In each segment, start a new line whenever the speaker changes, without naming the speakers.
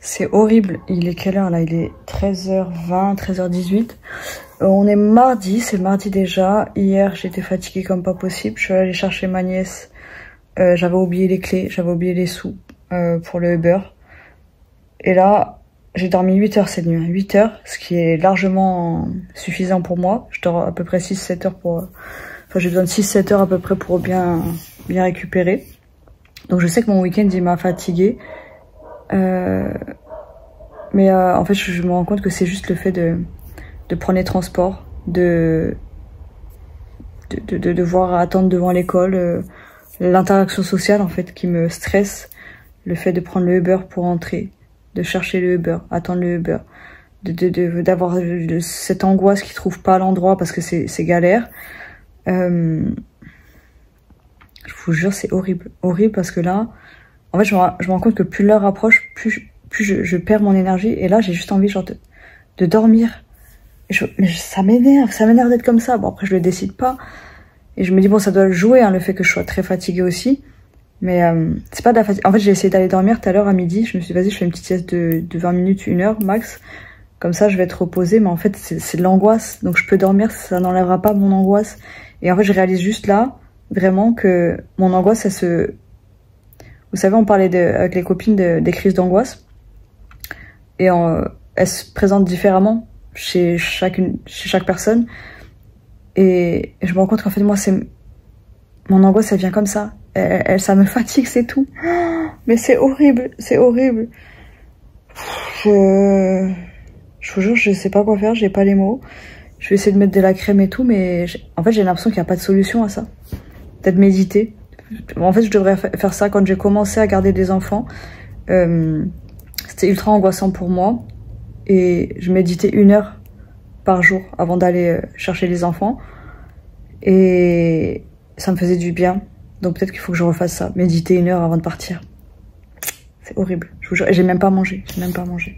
C'est horrible. Il est quelle heure là? Il est 13h20, 13h18. On est mardi, c'est mardi déjà. Hier, j'étais fatiguée comme pas possible. Je suis allée chercher ma nièce. J'avais oublié les clés, j'avais oublié les sous pour le Uber. Et là, j'ai dormi 8 heures cette nuit. 8 heures, ce qui est largement suffisant pour moi. Je dors à peu près 6-7 heures pour... Enfin, j'ai besoin de 6-7 heures à peu près pour bien récupérer. Donc je sais que mon week-end, il m'a fatiguée. Mais en fait, je me rends compte que c'est juste le fait de prendre les transports, de devoir attendre devant l'école, l'interaction sociale en fait qui me stresse, le fait de prendre le Uber pour rentrer, de chercher le Uber, attendre le Uber, d'avoir cette angoisse qu'ils trouvent pas l'endroit parce que c'est galère. Je vous jure, c'est horrible, horrible parce que là, en fait, je me rends compte que plus l'heure approche, plus je perds mon énergie et là, j'ai juste envie genre de dormir. Mais ça m'énerve d'être comme ça. Bon, après, je le décide pas. Et je me dis, bon, ça doit jouer, hein, le fait que je sois très fatiguée aussi. Mais c'est pas de la fatigue. En fait, j'ai essayé d'aller dormir tout à l'heure à midi. Je me suis dit, vas-y, je fais une petite sieste de 20 minutes, 1 heure max. Comme ça, je vais être reposée. Mais en fait, c'est de l'angoisse. Donc, je peux dormir, ça n'enlèvera pas mon angoisse. Et en fait, je réalise juste là, vraiment, que mon angoisse, elle se... Vous savez, on parlait avec les copines des crises d'angoisse. Et elles se présentent différemment chez chaque personne. Et je me rends compte qu'en fait, moi, mon angoisse, elle vient comme ça. Ça me fatigue, c'est tout. Mais c'est horrible, c'est horrible. Je vous jure, je sais pas quoi faire, j'ai pas les mots. Je vais essayer de mettre de la crème et tout, mais en fait, j'ai l'impression qu'il n'y a pas de solution à ça. Peut-être méditer. En fait, je devrais faire ça quand j'ai commencé à garder des enfants. C'était ultra angoissant pour moi. Et je méditais 1 heure par jour avant d'aller chercher les enfants. Et ça me faisait du bien. Donc peut-être qu'il faut que je refasse ça. Méditer 1 heure avant de partir. C'est horrible. Je vous jure. Et j'ai même pas mangé. J'ai même pas mangé.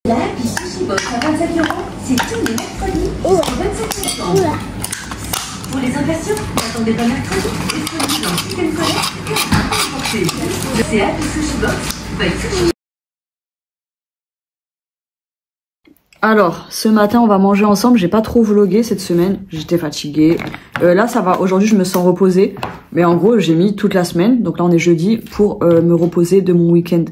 La Happy Sushi Box à 27 €, c'est tous les mercredis jusqu'au 27 septembre. Pour les impatients, n'attendez pas mercredi, disponible en click and collect et à emporter. C'est Happy Sushi Box by Sushi.
Alors, ce matin, on va manger ensemble. J'ai pas trop vlogué cette semaine. J'étais fatiguée. Là, ça va. Aujourd'hui, je me sens reposée. Mais en gros, j'ai mis toute la semaine. Donc là, on est jeudi pour me reposer de mon week-end.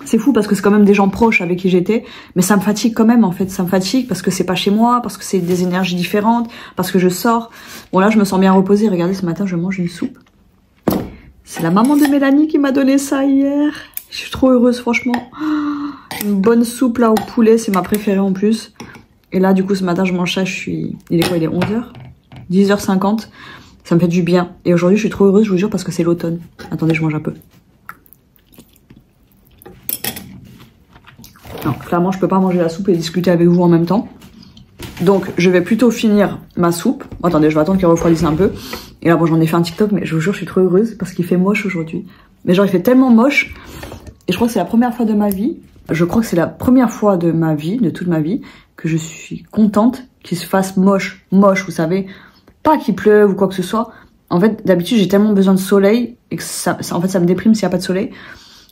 C'est fou parce que c'est quand même des gens proches avec qui j'étais. Mais ça me fatigue quand même, en fait. Ça me fatigue parce que c'est pas chez moi, parce que c'est des énergies différentes, parce que je sors. Bon, là, je me sens bien reposée. Regardez, ce matin, je mange une soupe. C'est la maman de Mélanie qui m'a donné ça hier. Je suis trop heureuse, franchement. Une bonne soupe là au poulet, c'est ma préférée en plus. Et là, du coup, ce matin, je mange ça. Il est quoi? Il est 11h 10h50. Ça me fait du bien. Et aujourd'hui, je suis trop heureuse, je vous jure, parce que c'est l'automne. Attendez, je mange un peu. Non, clairement, je peux pas manger la soupe et discuter avec vous en même temps. Donc, je vais plutôt finir ma soupe. Attendez, je vais attendre qu'elle refroidisse un peu. Et là, bon, j'en ai fait un TikTok, mais je vous jure, je suis trop heureuse parce qu'il fait moche aujourd'hui. Mais genre, il fait tellement moche. Et je crois que c'est la première fois de ma vie. Je crois que c'est la première fois de ma vie, de toute ma vie, que je suis contente qu'il se fasse moche, vous savez. Pas qu'il pleuve ou quoi que ce soit. En fait, d'habitude, j'ai tellement besoin de soleil et que en fait, ça me déprime s'il n'y a pas de soleil.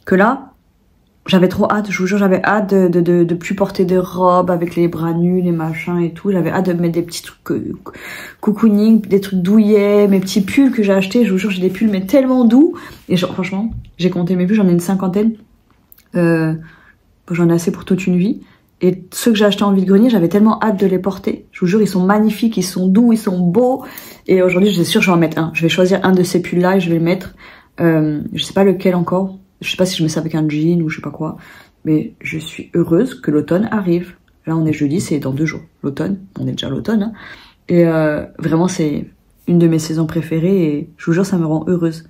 Que là, j'avais trop hâte, je vous jure, j'avais hâte de plus porter de robes avec les bras nus, les machins et tout. J'avais hâte de mettre des petits trucs cocooning, des trucs douillets, mes petits pulls que j'ai achetés. Je vous jure, j'ai des pulls mais tellement doux. Et genre, franchement, j'ai compté mes pulls, j'en ai une cinquantaine. J'en ai assez pour toute une vie. Et ceux que j'ai achetés en vide-grenier, j'avais tellement hâte de les porter. Je vous jure, ils sont magnifiques, ils sont doux, ils sont beaux. Et aujourd'hui, je suis sûre que je vais en mettre un. Je vais choisir un de ces pulls-là et je vais le mettre. Je sais pas lequel encore. Je sais pas si je mets ça avec un jean ou je sais pas quoi. Mais je suis heureuse que l'automne arrive. Là, on est jeudi, c'est dans 2 jours. L'automne, on est déjà l'automne. Hein. Et vraiment, c'est une de mes saisons préférées. Et je vous jure, ça me rend heureuse.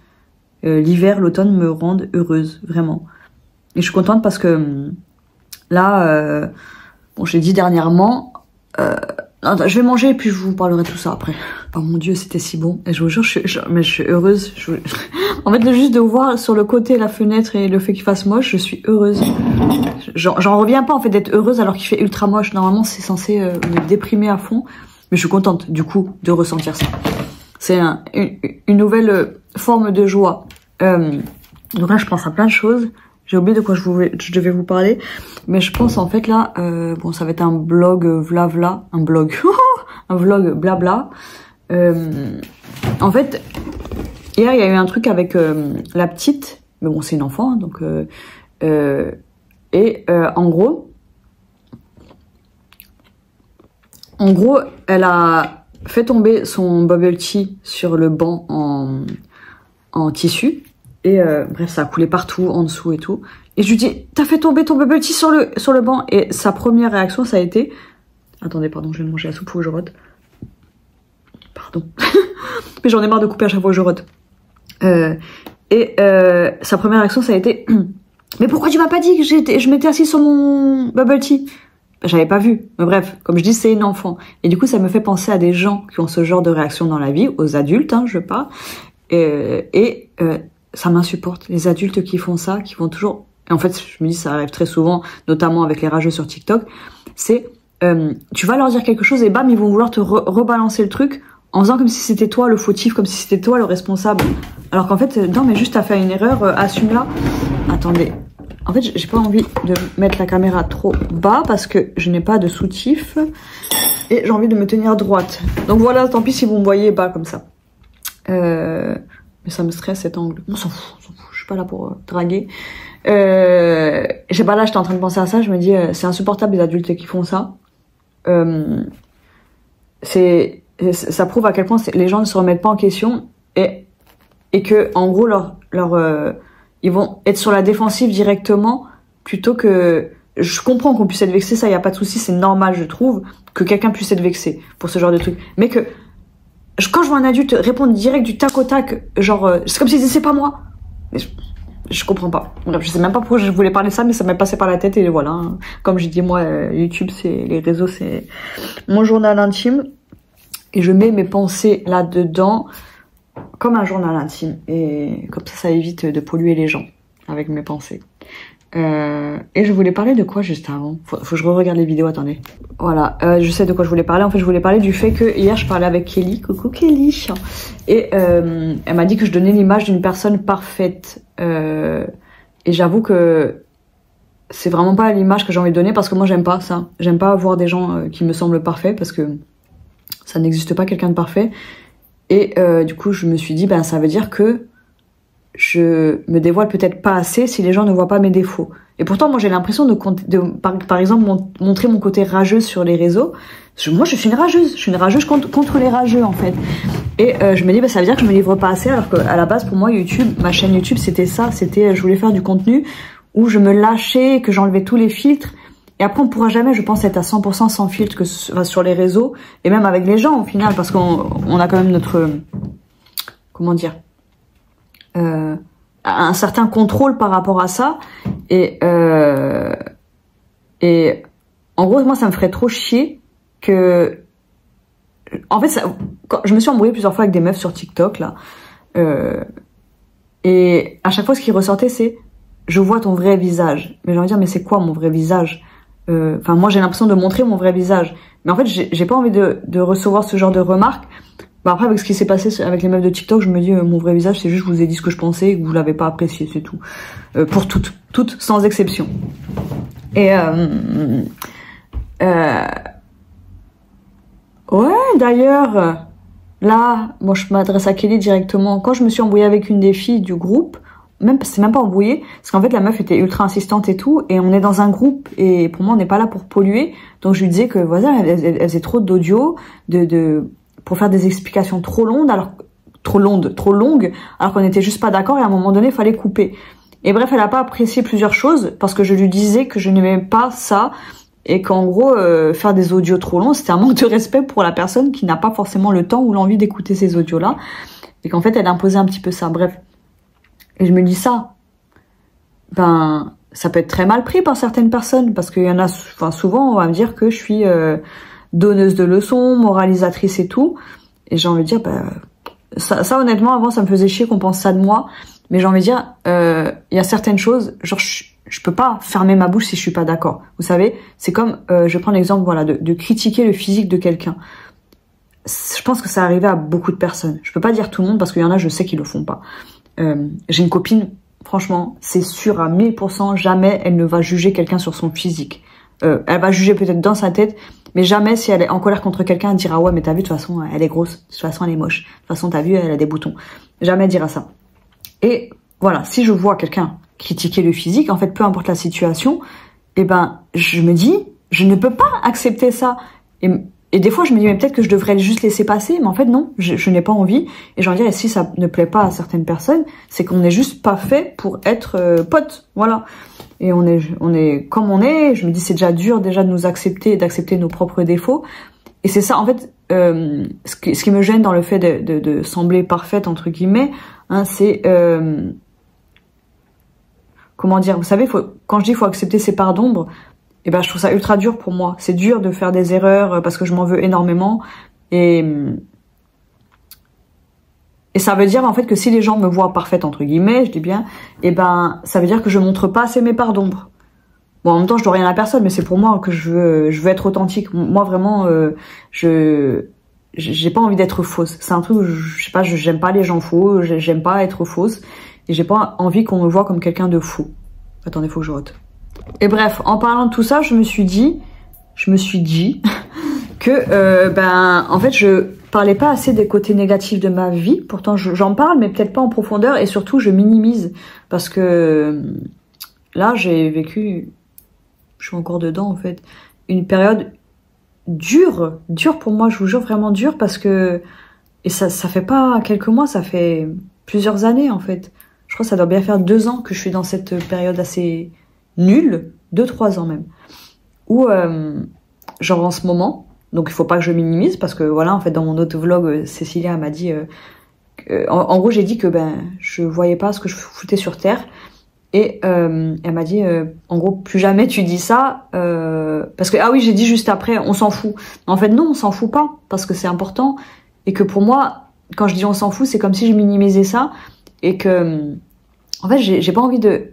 L'hiver, l'automne me rendent heureuse, vraiment. Et je suis contente parce que... Là, bon, j'ai dit dernièrement, je vais manger et puis je vous parlerai de tout ça après. Oh mon Dieu, c'était si bon. Et je vous jure, mais je suis heureuse. En fait, juste de voir sur le côté la fenêtre et le fait qu'il fasse moche, je suis heureuse. J'en reviens pas en fait d'être heureuse alors qu'il fait ultra moche. Normalement, c'est censé me déprimer à fond. Mais je suis contente, du coup, de ressentir ça. C'est une nouvelle forme de joie. Donc là, je pense à plein de choses. J'ai oublié de quoi je devais vous parler. Mais je pense en fait là, bon, ça va être un blog vlavla, un blog, un vlog blabla. En fait, hier, il y a eu un truc avec la petite. Mais bon, c'est une enfant, hein, donc... en gros, elle a fait tomber son bubble tea sur le banc en tissu. Et bref, ça a coulé partout, en dessous et tout. Et je lui dis, t'as fait tomber ton bubble tea sur le banc. Et sa première réaction, ça a été... Attendez, pardon, je vais manger la soupe, faut que je rote. Pardon. Mais j'en ai marre de couper à chaque fois que je rote. Sa première réaction, ça a été... Mais pourquoi tu m'as pas dit que je m'étais assise sur mon bubble tea? J'avais pas vu. Mais bref, comme je dis, c'est une enfant. Et du coup, ça me fait penser à des gens qui ont ce genre de réaction dans la vie, aux adultes, hein, je parle. Ça m'insupporte. Les adultes qui font ça, qui vont toujours... Et en fait, je me dis, ça arrive très souvent, notamment avec les rageux sur TikTok. C'est, tu vas leur dire quelque chose et bam, ils vont vouloir te rebalancer le truc en faisant comme si c'était toi le fautif, comme si c'était toi le responsable. Alors qu'en fait, non, mais juste t'as fait une erreur, assume-la. Attendez. En fait, j'ai pas envie de mettre la caméra trop bas parce que je n'ai pas de soutif et j'ai envie de me tenir droite. Donc voilà, tant pis si vous me voyez bas comme ça. Mais ça me stresse cet angle. On s'en fout, je suis pas là pour draguer. Je sais pas, là j'étais en train de penser à ça, je me dis c'est insupportable les adultes qui font ça. Ça prouve à quel point les gens ne se remettent pas en question et que en gros ils vont être sur la défensive directement plutôt que... Je comprends qu'on puisse être vexé, ça y a pas de souci, c'est normal je trouve que quelqu'un puisse être vexé pour ce genre de truc. Mais que quand je vois un adulte répondre direct du tac au tac, genre c'est comme s'il disait c'est pas moi. Je comprends pas. Bref, je sais même pas pourquoi je voulais parler de ça, mais ça m'est passé par la tête et voilà. Comme j'ai dit moi, YouTube, les réseaux, c'est mon journal intime et je mets mes pensées là-dedans. Comme un journal intime et comme ça évite de polluer les gens avec mes pensées. Et je voulais parler de quoi juste avant? Faut que je re-regarde les vidéos, attendez. Voilà, je sais de quoi je voulais parler. En fait, je voulais parler du fait que hier je parlais avec Kelly, coucou Kelly, et elle m'a dit que je donnais l'image d'une personne parfaite. Et j'avoue que c'est vraiment pas l'image que j'ai envie de donner parce que moi j'aime pas ça. J'aime pas voir des gens qui me semblent parfaits parce que ça n'existe pas quelqu'un de parfait. Et du coup, je me suis dit, ben ça veut dire que je me dévoile peut-être pas assez si les gens ne voient pas mes défauts. Et pourtant, moi, j'ai l'impression par exemple, montrer mon côté rageuse sur les réseaux. Moi, je suis une rageuse. Je suis une rageuse contre les rageux, en fait. Et je me dis, ben ça veut dire que je me livre pas assez, alors qu'à la base, pour moi, ma chaîne YouTube, c'était ça. C'était, je voulais faire du contenu où je me lâchais, que j'enlevais tous les filtres. Et après, on pourra jamais, je pense, être à 100% sans filtre sur les réseaux et même avec les gens au final, parce qu'on a quand même notre, comment dire, un certain contrôle par rapport à ça. Et en gros, moi, ça me ferait trop chier que, en fait, je me suis embrouillée plusieurs fois avec des meufs sur TikTok là, et à chaque fois, ce qui ressortait, c'est, je vois ton vrai visage. Mais j'ai envie de dire, mais c'est quoi mon vrai visage? Enfin, moi, j'ai l'impression de montrer mon vrai visage. Mais en fait, j'ai pas envie de recevoir ce genre de remarques. Bah après, avec ce qui s'est passé avec les meufs de TikTok, je me dis, mon vrai visage, c'est juste, je vous ai dit ce que je pensais et que vous l'avez pas apprécié, c'est tout. Pour toutes, sans exception. Et ouais, d'ailleurs, là, moi, je m'adresse à Kelly directement. Quand je me suis embrouillée avec une des filles du groupe, c'est même pas embrouillé, parce qu'en fait la meuf était ultra insistante et tout, et on est dans un groupe, et pour moi on n'est pas là pour polluer, donc je lui disais que voilà, elle faisait trop d'audio, pour faire des explications trop longues, alors qu'on était juste pas d'accord, et à un moment donné il fallait couper. Et bref, elle a pas apprécié plusieurs choses, parce que je lui disais que je n'aimais pas ça, et qu'en gros, faire des audios trop longs, c'était un manque de respect pour la personne qui n'a pas forcément le temps ou l'envie d'écouter ces audios-là, et qu'en fait elle imposait un petit peu ça, bref. Et je me dis ça, ben, ça peut être très mal pris par certaines personnes, parce qu'il y en a, enfin, souvent, on va me dire que je suis donneuse de leçons, moralisatrice et tout. Et j'ai envie de dire, ben, ça honnêtement, avant, ça me faisait chier qu'on pense ça de moi. Mais j'ai envie de dire, il y a certaines choses, genre, je peux pas fermer ma bouche si je suis pas d'accord. Vous savez, c'est comme, je prends l'exemple, voilà, de critiquer le physique de quelqu'un. je pense que ça arrivait à beaucoup de personnes. Je peux pas dire tout le monde parce qu'il y en a, je sais qu'ils le font pas. J'ai une copine, franchement, c'est sûr à 1000%, jamais elle ne va juger quelqu'un sur son physique. Elle va juger peut-être dans sa tête, mais jamais si elle est en colère contre quelqu'un, elle dira ouais mais t'as vu, de toute façon elle est grosse, de toute façon elle est moche, de toute façon t'as vu, elle a des boutons. Jamais elle dira ça. Et voilà, si je vois quelqu'un critiquer le physique, en fait peu importe la situation, eh ben je me dis, je ne peux pas accepter ça. Et des fois, je me dis, mais peut-être que je devrais juste laisser passer, mais en fait, non, je n'ai pas envie. Et j'en dirais, si ça ne plaît pas à certaines personnes, c'est qu'on n'est juste pas fait pour être potes, voilà. Et on est comme on est. Je me dis, c'est déjà dur déjà de nous accepter, d'accepter nos propres défauts. Et c'est ça, en fait, ce qui me gêne dans le fait de sembler parfaite, entre guillemets, hein, c'est... comment dire, vous savez, quand je dis faut accepter ses parts d'ombre, et ben je trouve ça ultra dur pour moi. C'est dur de faire des erreurs parce que je m'en veux énormément et ça veut dire en fait que si les gens me voient parfaite entre guillemets, je dis bien, et ben ça veut dire que je montre pas assez mes parts d'ombre. Bon, en même temps, je dois rien à personne, mais c'est pour moi que je veux être authentique. Moi vraiment j'ai pas envie d'être fausse. C'est un truc où je sais pas, j'aime pas les gens faux, j'aime pas être fausse et j'ai pas envie qu'on me voit comme quelqu'un de faux. Attendez, faut que je rote. Et bref, en parlant de tout ça, je me suis dit que en fait je parlais pas assez des côtés négatifs de ma vie. Pourtant j'en parle, mais peut-être pas en profondeur, et surtout je minimise parce que là j'ai vécu, je suis encore dedans en fait, une période dure pour moi, je vous jure, vraiment dure, parce que et ça fait pas quelques mois, ça fait plusieurs années en fait. Je crois que ça doit bien faire 2 ans que je suis dans cette période assez nulle, 2-3 ans même, où genre en ce moment, donc il faut pas que je minimise parce que voilà, en fait dans mon autre vlog, Cécilia m'a dit en gros j'ai dit que je voyais pas ce que je foutais sur terre, et elle m'a dit en gros plus jamais tu dis ça, parce que ah oui, j'ai dit juste après on s'en fout. En fait non, on s'en fout pas parce que c'est important, et que pour moi quand je dis on s'en fout, c'est comme si je minimisais ça, et que en fait j'ai pas envie de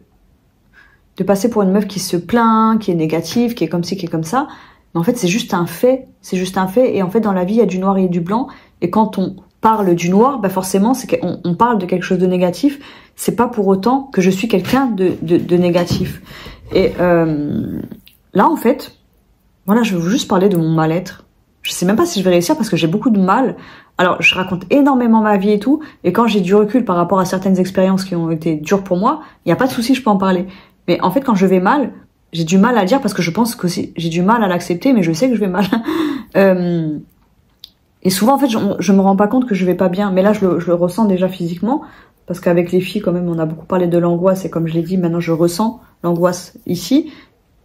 passer pour une meuf qui se plaint, qui est négative, qui est comme ci, qui est comme ça. Mais en fait, c'est juste un fait. C'est juste un fait. Et en fait, dans la vie, il y a du noir et du blanc. Et quand on parle du noir, forcément, c'est qu'on parle de quelque chose de négatif. C'est pas pour autant que je suis quelqu'un de négatif. Et là, en fait, voilà, je vais vous juste parler de mon mal-être. Je sais même pas si je vais réussir parce que j'ai beaucoup de mal. Alors, je raconte énormément ma vie et tout. Et quand j'ai du recul par rapport à certaines expériences qui ont été dures pour moi, il n'y a pas de souci, je peux en parler. Mais en fait, quand je vais mal, j'ai du mal à le dire parce que je pense que j'ai du mal à l'accepter, mais je sais que je vais mal. Et souvent, en fait, je me rends pas compte que je vais pas bien. Mais là, je le ressens déjà physiquement, parce qu'avec les filles, quand même, on a beaucoup parlé de l'angoisse. Et comme je l'ai dit, maintenant, je ressens l'angoisse ici.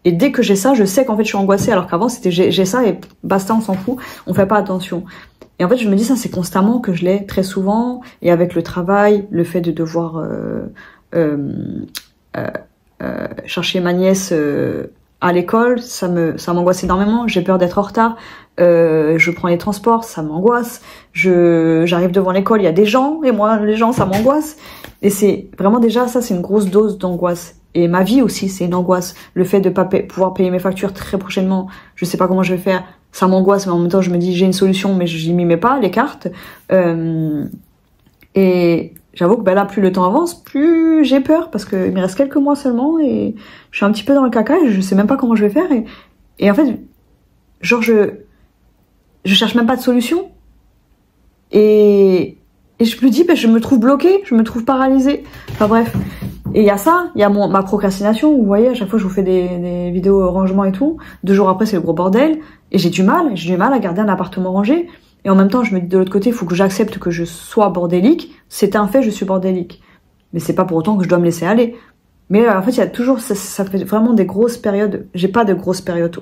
Et dès que j'ai ça, je sais qu'en fait, je suis angoissée. Alors qu'avant, c'était j'ai ça et basta, on s'en fout. On fait pas attention. Et en fait, je me dis ça, c'est constamment que je l'ai très souvent. Et avec le travail, le fait de devoir... chercher ma nièce à l'école, ça m'angoisse énormément. J'ai peur d'être en retard. Je prends les transports, ça m'angoisse. J'arrive devant l'école, il y a des gens, et moi, les gens, ça m'angoisse. Et c'est vraiment déjà ça, c'est une grosse dose d'angoisse. Et ma vie aussi, c'est une angoisse. Le fait de pas pouvoir payer mes factures très prochainement, je sais pas comment je vais faire, ça m'angoisse. Mais en même temps, je me dis j'ai une solution, mais je n'y mets pas les cartes. Et j'avoue que là, plus le temps avance, plus j'ai peur, parce que il me reste quelques mois seulement et je suis un petit peu dans le caca et je sais même pas comment je vais faire. Et en fait, genre je cherche même pas de solution. Et je me dis, je me trouve bloquée, je me trouve paralysée. Enfin bref. Et il y a ça, il y a ma procrastination. Vous voyez, à chaque fois, je vous fais des vidéos rangement et tout. 2 jours après, c'est le gros bordel. Et j'ai du mal à garder un appartement rangé. Et en même temps, je me dis de l'autre côté, il faut que j'accepte que je sois bordélique. C'est un fait, je suis bordélique. Mais c'est pas pour autant que je dois me laisser aller. Mais en fait, il y a toujours, ça fait vraiment des grosses périodes. J'ai pas de grosses périodes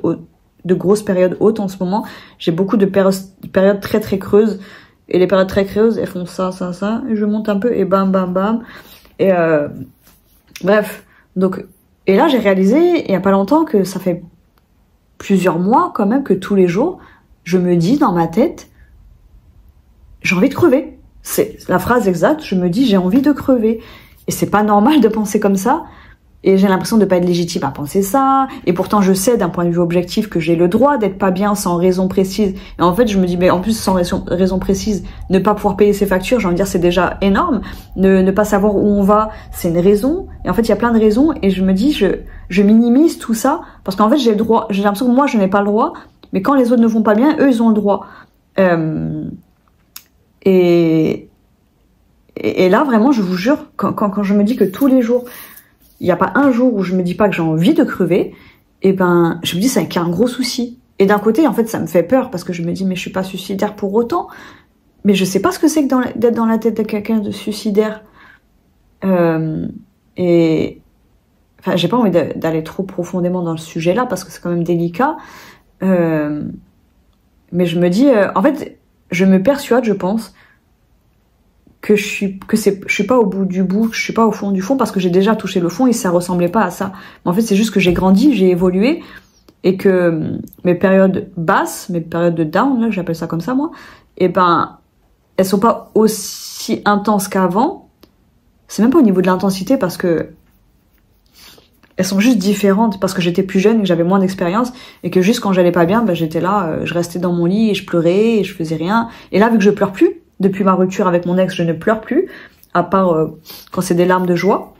hautes en ce moment. J'ai beaucoup de périodes très très creuses. Et les périodes très creuses, elles font ça. Et je monte un peu et bam, bam, bam. Et bref. Donc, et là, j'ai réalisé, il y a pas longtemps, que ça fait plusieurs mois quand même que tous les jours, je me dis dans ma tête, j'ai envie de crever. C'est la phrase exacte, je me dis j'ai envie de crever. Et c'est pas normal de penser comme ça, Et j'ai l'impression de pas être légitime à penser ça. Et pourtant, je sais d'un point de vue objectif que j'ai le droit d'être pas bien sans raison précise. Et en fait, je me dis, mais en plus, sans raison précise, ne pas pouvoir payer ses factures, j'ai envie de dire, c'est déjà énorme. Ne pas savoir où on va, c'est une raison. Et en fait, il y a plein de raisons. Et je me dis, je minimise tout ça. Parce qu'en fait, j'ai le droit. J'ai l'impression que moi, je n'ai pas le droit. Mais quand les autres ne vont pas bien, eux, ils ont le droit. Et là, vraiment, je vous jure, quand je me dis que tous les jours, il n'y a pas un jour où je me dis pas que j'ai envie de crever, et ben, je me dis c'est qu'il y a un gros souci. Et d'un côté, en fait, ça me fait peur parce que je me dis mais je suis pas suicidaire pour autant. Mais je sais pas ce que c'est que d'être dans la tête de quelqu'un de suicidaire. Et enfin, j'ai pas envie d'aller trop profondément dans le sujet-là parce que c'est quand même délicat. Mais je me dis, en fait, je me persuade, je pense, que je suis pas au bout du bout, que je suis pas au fond du fond parce que j'ai déjà touché le fond et ça ressemblait pas à ça. Mais en fait, c'est juste que j'ai grandi, j'ai évolué et que mes périodes basses, mes périodes de down, là, j'appelle ça comme ça moi, et ben, elles sont pas aussi intenses qu'avant. C'est même pas au niveau de l'intensité parce que elles sont juste différentes parce que j'étais plus jeune et que j'avais moins d'expérience et que juste quand j'allais pas bien, ben j'étais là, je restais dans mon lit et je pleurais et je faisais rien. Et là, vu que je pleure plus, depuis ma rupture avec mon ex, je ne pleure plus, à part quand c'est des larmes de joie.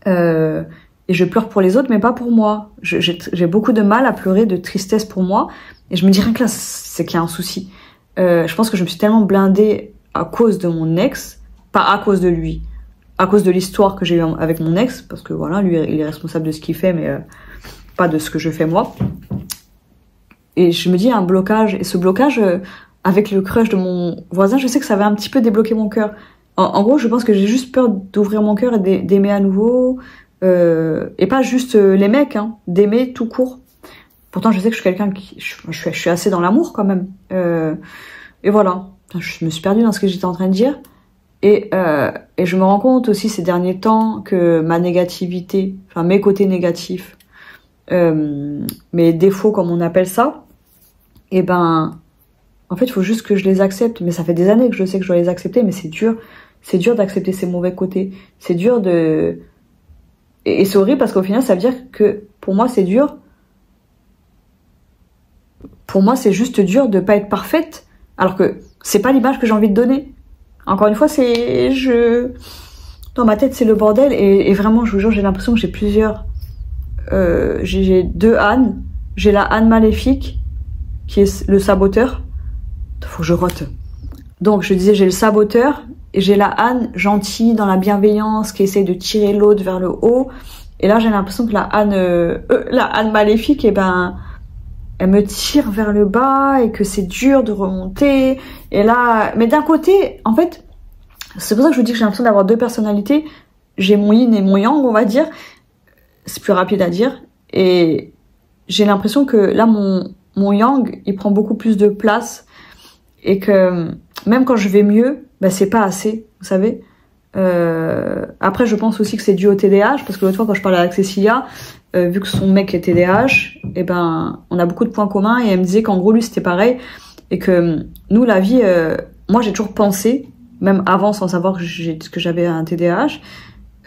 Et je pleure pour les autres, mais pas pour moi. J'ai beaucoup de mal à pleurer de tristesse pour moi. Et je me dis rien que là, c'est qu'il y a un souci. Je pense que je me suis tellement blindée à cause de mon ex, pas à cause de lui, à cause de l'histoire que j'ai eue avec mon ex, parce que voilà, lui, il est responsable de ce qu'il fait, mais pas de ce que je fais moi. Et je me dis, il y a un blocage. Et ce blocage... avec le crush de mon voisin, je sais que ça va un petit peu débloquer mon cœur. En gros, je pense que j'ai juste peur d'ouvrir mon cœur et d'aimer à nouveau. Et pas juste les mecs, hein, d'aimer tout court. Pourtant, je sais que je suis quelqu'un qui... Je suis assez dans l'amour quand même. Et voilà. Je me suis perdue dans ce que j'étais en train de dire. Et je me rends compte aussi ces derniers temps que ma négativité, enfin mes côtés négatifs, mes défauts comme on appelle ça, et ben... En fait, il faut juste que je les accepte. Mais ça fait des années que je sais que je dois les accepter, mais c'est dur. C'est dur d'accepter ces mauvais côtés. C'est dur de... Et c'est horrible parce qu'au final, ça veut dire que pour moi, c'est dur. Pour moi, c'est juste dur de pas être parfaite. Alors que c'est pas l'image que j'ai envie de donner. Encore une fois, dans ma tête, c'est le bordel. Et vraiment, je vous jure, j'ai l'impression que j'ai plusieurs... j'ai deux Anne. J'ai la Anne maléfique, qui est le saboteur. Faut que je rote. Donc je disais j'ai le saboteur et j'ai la Anne gentille dans la bienveillance qui essaye de tirer l'autre vers le haut. Et là j'ai l'impression que la Anne maléfique, et ben elle me tire vers le bas et que c'est dur de remonter. Et là, mais d'un côté, en fait, c'est pour ça que je vous dis que j'ai l'impression d'avoir deux personnalités. J'ai mon yin et mon yang, on va dire. C'est plus rapide à dire. Et j'ai l'impression que là mon yang, il prend beaucoup plus de place. Et que même quand je vais mieux, bah c'est pas assez, vous savez. Après, je pense aussi que c'est dû au TDAH, parce que l'autre fois quand je parlais avec Cécilia, vu que son mec est TDAH, et ben on a beaucoup de points communs et elle me disait qu'en gros lui c'était pareil et que nous la vie, moi j'ai toujours pensé, même avant sans savoir que j'avais un TDAH.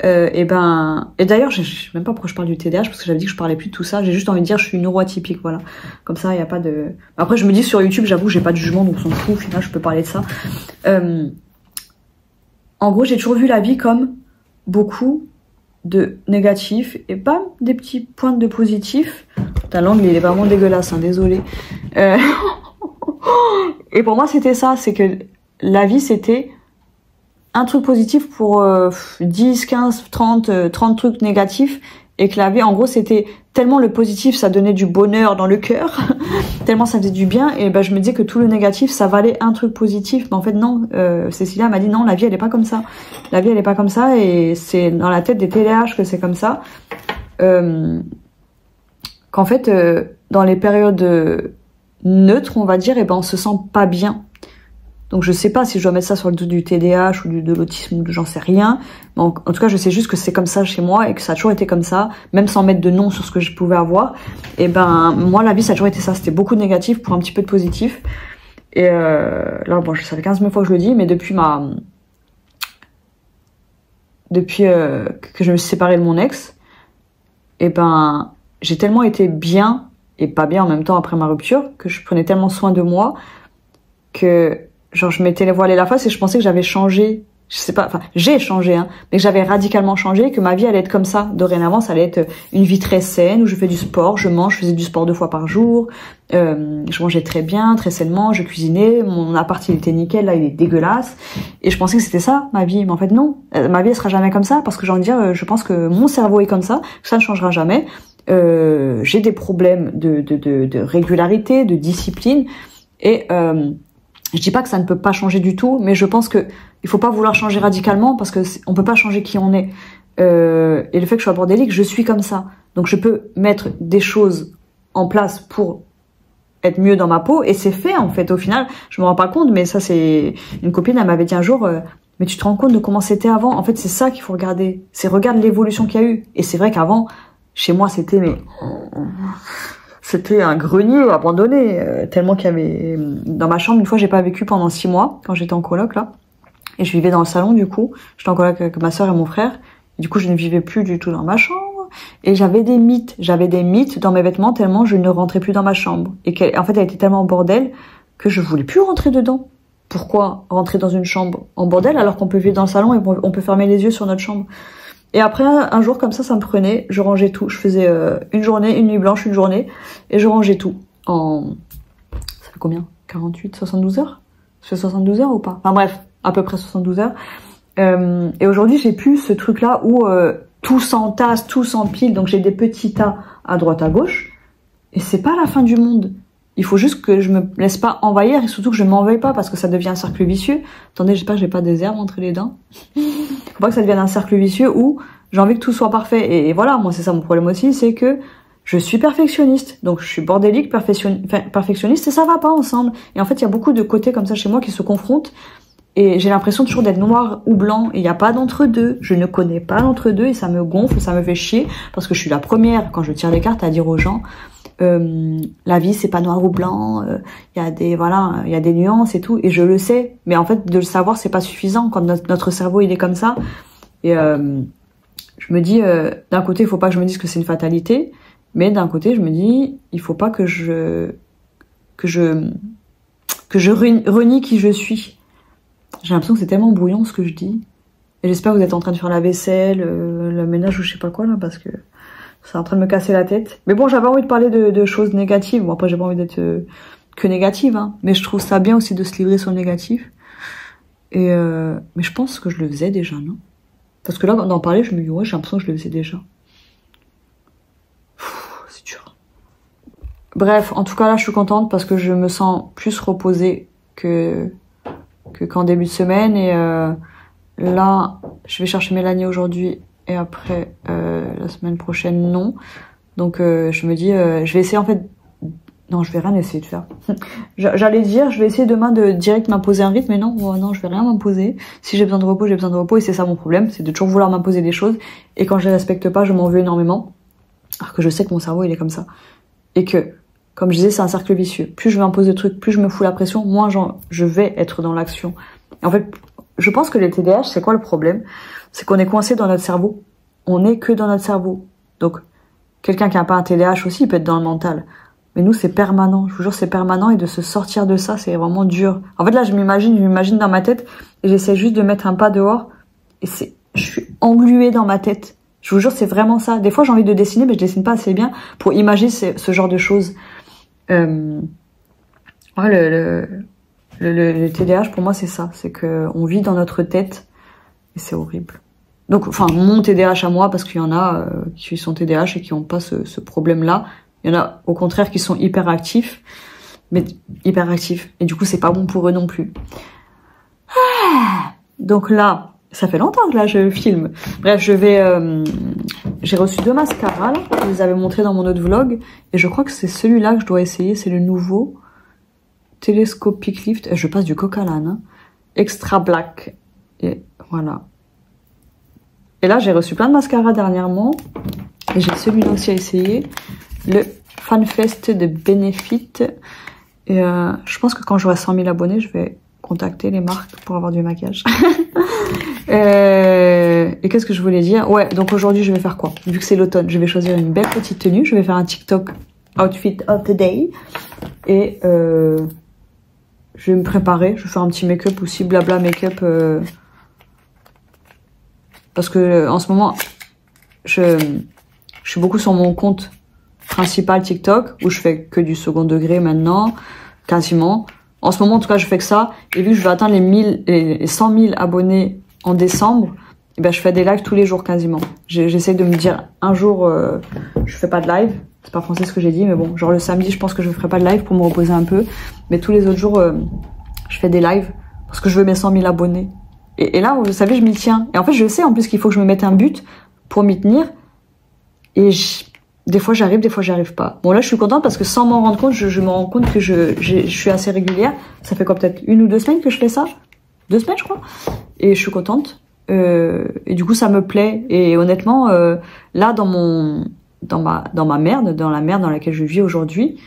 Et d'ailleurs, je sais même pas pourquoi je parle du TDAH parce que j'avais dit que je parlais plus de tout ça. J'ai juste envie de dire je suis neuroatypique, voilà. Comme ça, il y a pas de. Après, je me dis sur YouTube, j'avoue, j'ai pas de jugement, donc on s'en fout. Au final, je peux parler de ça. En gros, j'ai toujours vu la vie comme beaucoup de négatifs et pas des petits points de positifs. Ta langue, il est vraiment dégueulasse, hein, désolé. Et pour moi, c'était ça, c'est que la vie, c'était un truc positif pour 10, 15, 30 trucs négatifs, et que la vie, en gros, c'était tellement le positif, ça donnait du bonheur dans le cœur, tellement ça faisait du bien, et ben je me disais que tout le négatif, ça valait un truc positif, mais en fait non, Cécilia m'a dit non, la vie elle est pas comme ça, la vie elle est pas comme ça, et c'est dans la tête des TDAH que c'est comme ça, qu'en fait, dans les périodes neutres, on va dire, et ben on se sent pas bien. Donc je sais pas si je dois mettre ça sur le dos du TDAH ou de l'autisme, ou j'en sais rien. Mais en tout cas, je sais juste que c'est comme ça chez moi et que ça a toujours été comme ça, même sans mettre de nom sur ce que je pouvais avoir. Et ben moi, la vie, ça a toujours été ça. C'était beaucoup de négatif pour un petit peu de positif. Et là, bon, ça fait 15 000 fois que je le dis, mais depuis que je me suis séparée de mon ex, et ben j'ai tellement été bien et pas bien en même temps après ma rupture que je prenais tellement soin de moi que genre je m'étais voilé la face et je pensais que j'avais changé. Je sais pas, enfin j'ai changé, hein, mais que j'avais radicalement changé, que ma vie allait être comme ça. Dorénavant, ça allait être une vie très saine où je fais du sport, je faisais du sport 2 fois par jour, je mangeais très bien, très sainement, je cuisinais, mon appart il était nickel, là il est dégueulasse, et je pensais que c'était ça ma vie, mais en fait non, ma vie elle sera jamais comme ça parce que j'ai envie de dire, je pense que mon cerveau est comme ça, que ça ne changera jamais. J'ai des problèmes de régularité, de discipline, et je dis pas que ça ne peut pas changer du tout, mais je pense que il faut pas vouloir changer radicalement parce que on peut pas changer qui on est. Et le fait que je sois bordélique, je suis comme ça. Donc je peux mettre des choses en place pour être mieux dans ma peau et c'est fait en fait. Au final, je me rends pas compte, mais ça c'est une copine, elle m'avait dit un jour, mais tu te rends compte de comment c'était avant. En fait, c'est ça qu'il faut regarder. C'est regarde l'évolution qu'il y a eu. Et c'est vrai qu'avant, chez moi, c'était un grenier abandonné, tellement qu'il y avait dans ma chambre. Une fois, j'ai pas vécu pendant 6 mois quand j'étais en coloc là, et je vivais dans le salon. Du coup, j'étais en coloc avec ma sœur et mon frère. Et du coup, je ne vivais plus du tout dans ma chambre. Et j'avais des mythes dans mes vêtements tellement je ne rentrais plus dans ma chambre. Et en fait, elle était tellement en bordel que je voulais plus rentrer dedans. Pourquoi rentrer dans une chambre en bordel alors qu'on peut vivre dans le salon et on peut fermer les yeux sur notre chambre? Et après, un jour comme ça me prenait, je rangeais tout. Je faisais une journée, une nuit blanche, une journée, et je rangeais tout. Ça fait combien? 48, 72 heures? Ça fait 72 heures ou pas? Enfin bref, à peu près 72 heures. Et aujourd'hui, j'ai plus ce truc-là où tout s'entasse, tout s'empile, donc j'ai des petits tas à droite à gauche, et c'est pas la fin du monde. Il faut juste que je me laisse pas envahir, et surtout que je m'en veuille pas, parce que ça devient un cercle vicieux. Attendez, j'espère que j'ai pas des herbes entre les dents. Faut pas que ça devienne un cercle vicieux où j'ai envie que tout soit parfait. Et voilà, moi c'est ça mon problème aussi, c'est que je suis perfectionniste. Donc je suis bordélique, perfectionniste, et ça va pas ensemble. Et en fait, il y a beaucoup de côtés comme ça chez moi qui se confrontent, et j'ai l'impression toujours d'être noir ou blanc, et il n'y a pas d'entre-deux. Je ne connais pas l'entre-deux, et ça me gonfle, ça me fait chier, parce que je suis la première, quand je tire les cartes, à dire aux gens, la vie c'est pas noir ou blanc, il y a des nuances et tout, et je le sais, mais en fait de le savoir c'est pas suffisant quand notre cerveau il est comme ça. Et je me dis, d'un côté il faut pas que je me dise que c'est une fatalité, mais d'un côté je me dis il faut pas que je renie qui je suis. J'ai l'impression que c'est tellement brouillon ce que je dis, et j'espère que vous êtes en train de faire la vaisselle, le ménage ou je sais pas quoi là, parce que c'est en train de me casser la tête. Mais bon, j'avais envie de parler de choses négatives. Bon, après, j'ai pas envie d'être que négative, hein. Mais je trouve ça bien aussi de se livrer sur le négatif. Et mais je pense que je le faisais déjà, non? Parce que là, d'en parler, je me dis, ouais, j'ai l'impression que je le faisais déjà. C'est dur. Bref, en tout cas, là, je suis contente parce que je me sens plus reposée qu'en début de semaine. Et là, je vais chercher Mélanie aujourd'hui. Et après, la semaine prochaine, non. Donc, je me dis, je vais essayer en fait... Non, je vais rien essayer de faire. J'allais dire, je vais essayer demain de direct m'imposer un rythme, mais non, non, je vais rien m'imposer. Si j'ai besoin de repos, j'ai besoin de repos, et c'est ça mon problème, c'est de toujours vouloir m'imposer des choses. Et quand je les respecte pas, je m'en veux énormément. Alors que je sais que mon cerveau, il est comme ça. Et que, comme je disais, c'est un cercle vicieux. Plus je m'impose de trucs, plus je me fous la pression, moins je vais être dans l'action. Et en fait, je pense que les TDAH, c'est quoi le problème? C'est qu'on est coincé dans notre cerveau. On n'est que dans notre cerveau. Donc, quelqu'un qui n'a pas un TDAH aussi, il peut être dans le mental. Mais nous, c'est permanent. Je vous jure, c'est permanent. Et de se sortir de ça, c'est vraiment dur. En fait, là, je m'imagine dans ma tête. Et j'essaie juste de mettre un pas dehors. Et je suis engluée dans ma tête. Je vous jure, c'est vraiment ça. Des fois, j'ai envie de dessiner, mais je dessine pas assez bien pour imaginer ce genre de choses. Ouais, le TDAH, pour moi, c'est ça. C'est que on vit dans notre tête. Et c'est horrible. Donc, enfin, mon TDAH à moi, parce qu'il y en a qui sont TDAH et qui n'ont pas ce problème-là. Il y en a, au contraire, qui sont hyperactifs. Mais hyperactifs. Et du coup, c'est pas bon pour eux non plus. Donc là, ça fait longtemps que là, je filme. Bref, j'ai reçu 2 mascaras, là. Je les avais montrés dans mon autre vlog. Et je crois que c'est celui-là que je dois essayer. C'est le nouveau Telescopic Lift. Je passe du coq à l'âne. Hein. Extra Black. Et voilà. Et là, j'ai reçu plein de mascaras dernièrement. Et j'ai celui-là aussi à essayer. Le FanFest de Benefit. Et je pense que quand j'aurai 100 000 abonnés, je vais contacter les marques pour avoir du maquillage. Et qu'est-ce que je voulais dire? Ouais, donc aujourd'hui je vais faire quoi? Vu que c'est l'automne, je vais choisir une belle petite tenue. Je vais faire un TikTok outfit of the day. Et je vais me préparer. Je vais faire un petit make-up aussi, blabla make-up. Parce que en ce moment, je suis beaucoup sur mon compte principal TikTok, où je fais que du second degré maintenant, quasiment. En ce moment, en tout cas, je fais que ça. Et vu que je vais atteindre les 100 000 abonnés en décembre, et ben, je fais des lives tous les jours quasiment. J'essaie de me dire, un jour, je fais pas de live. C'est pas français ce que j'ai dit, mais bon, genre le samedi, je pense que je ferai pas de live pour me reposer un peu. Mais tous les autres jours, je fais des lives parce que je veux mes 100 000 abonnés. Et là, vous savez, je m'y tiens. Et en fait, je sais en plus qu'il faut que je me mette un but pour m'y tenir. Et des fois, j'arrive, des fois, j'arrive pas. Bon, là, je suis contente parce que sans m'en rendre compte, je me rends compte que je suis assez régulière. Ça fait quoi, peut-être 1 ou 2 semaines que je fais ça? 2 semaines, je crois. Et je suis contente. Et du coup, ça me plaît. Et honnêtement, là, dans ma merde, dans la merde dans laquelle je vis aujourd'hui,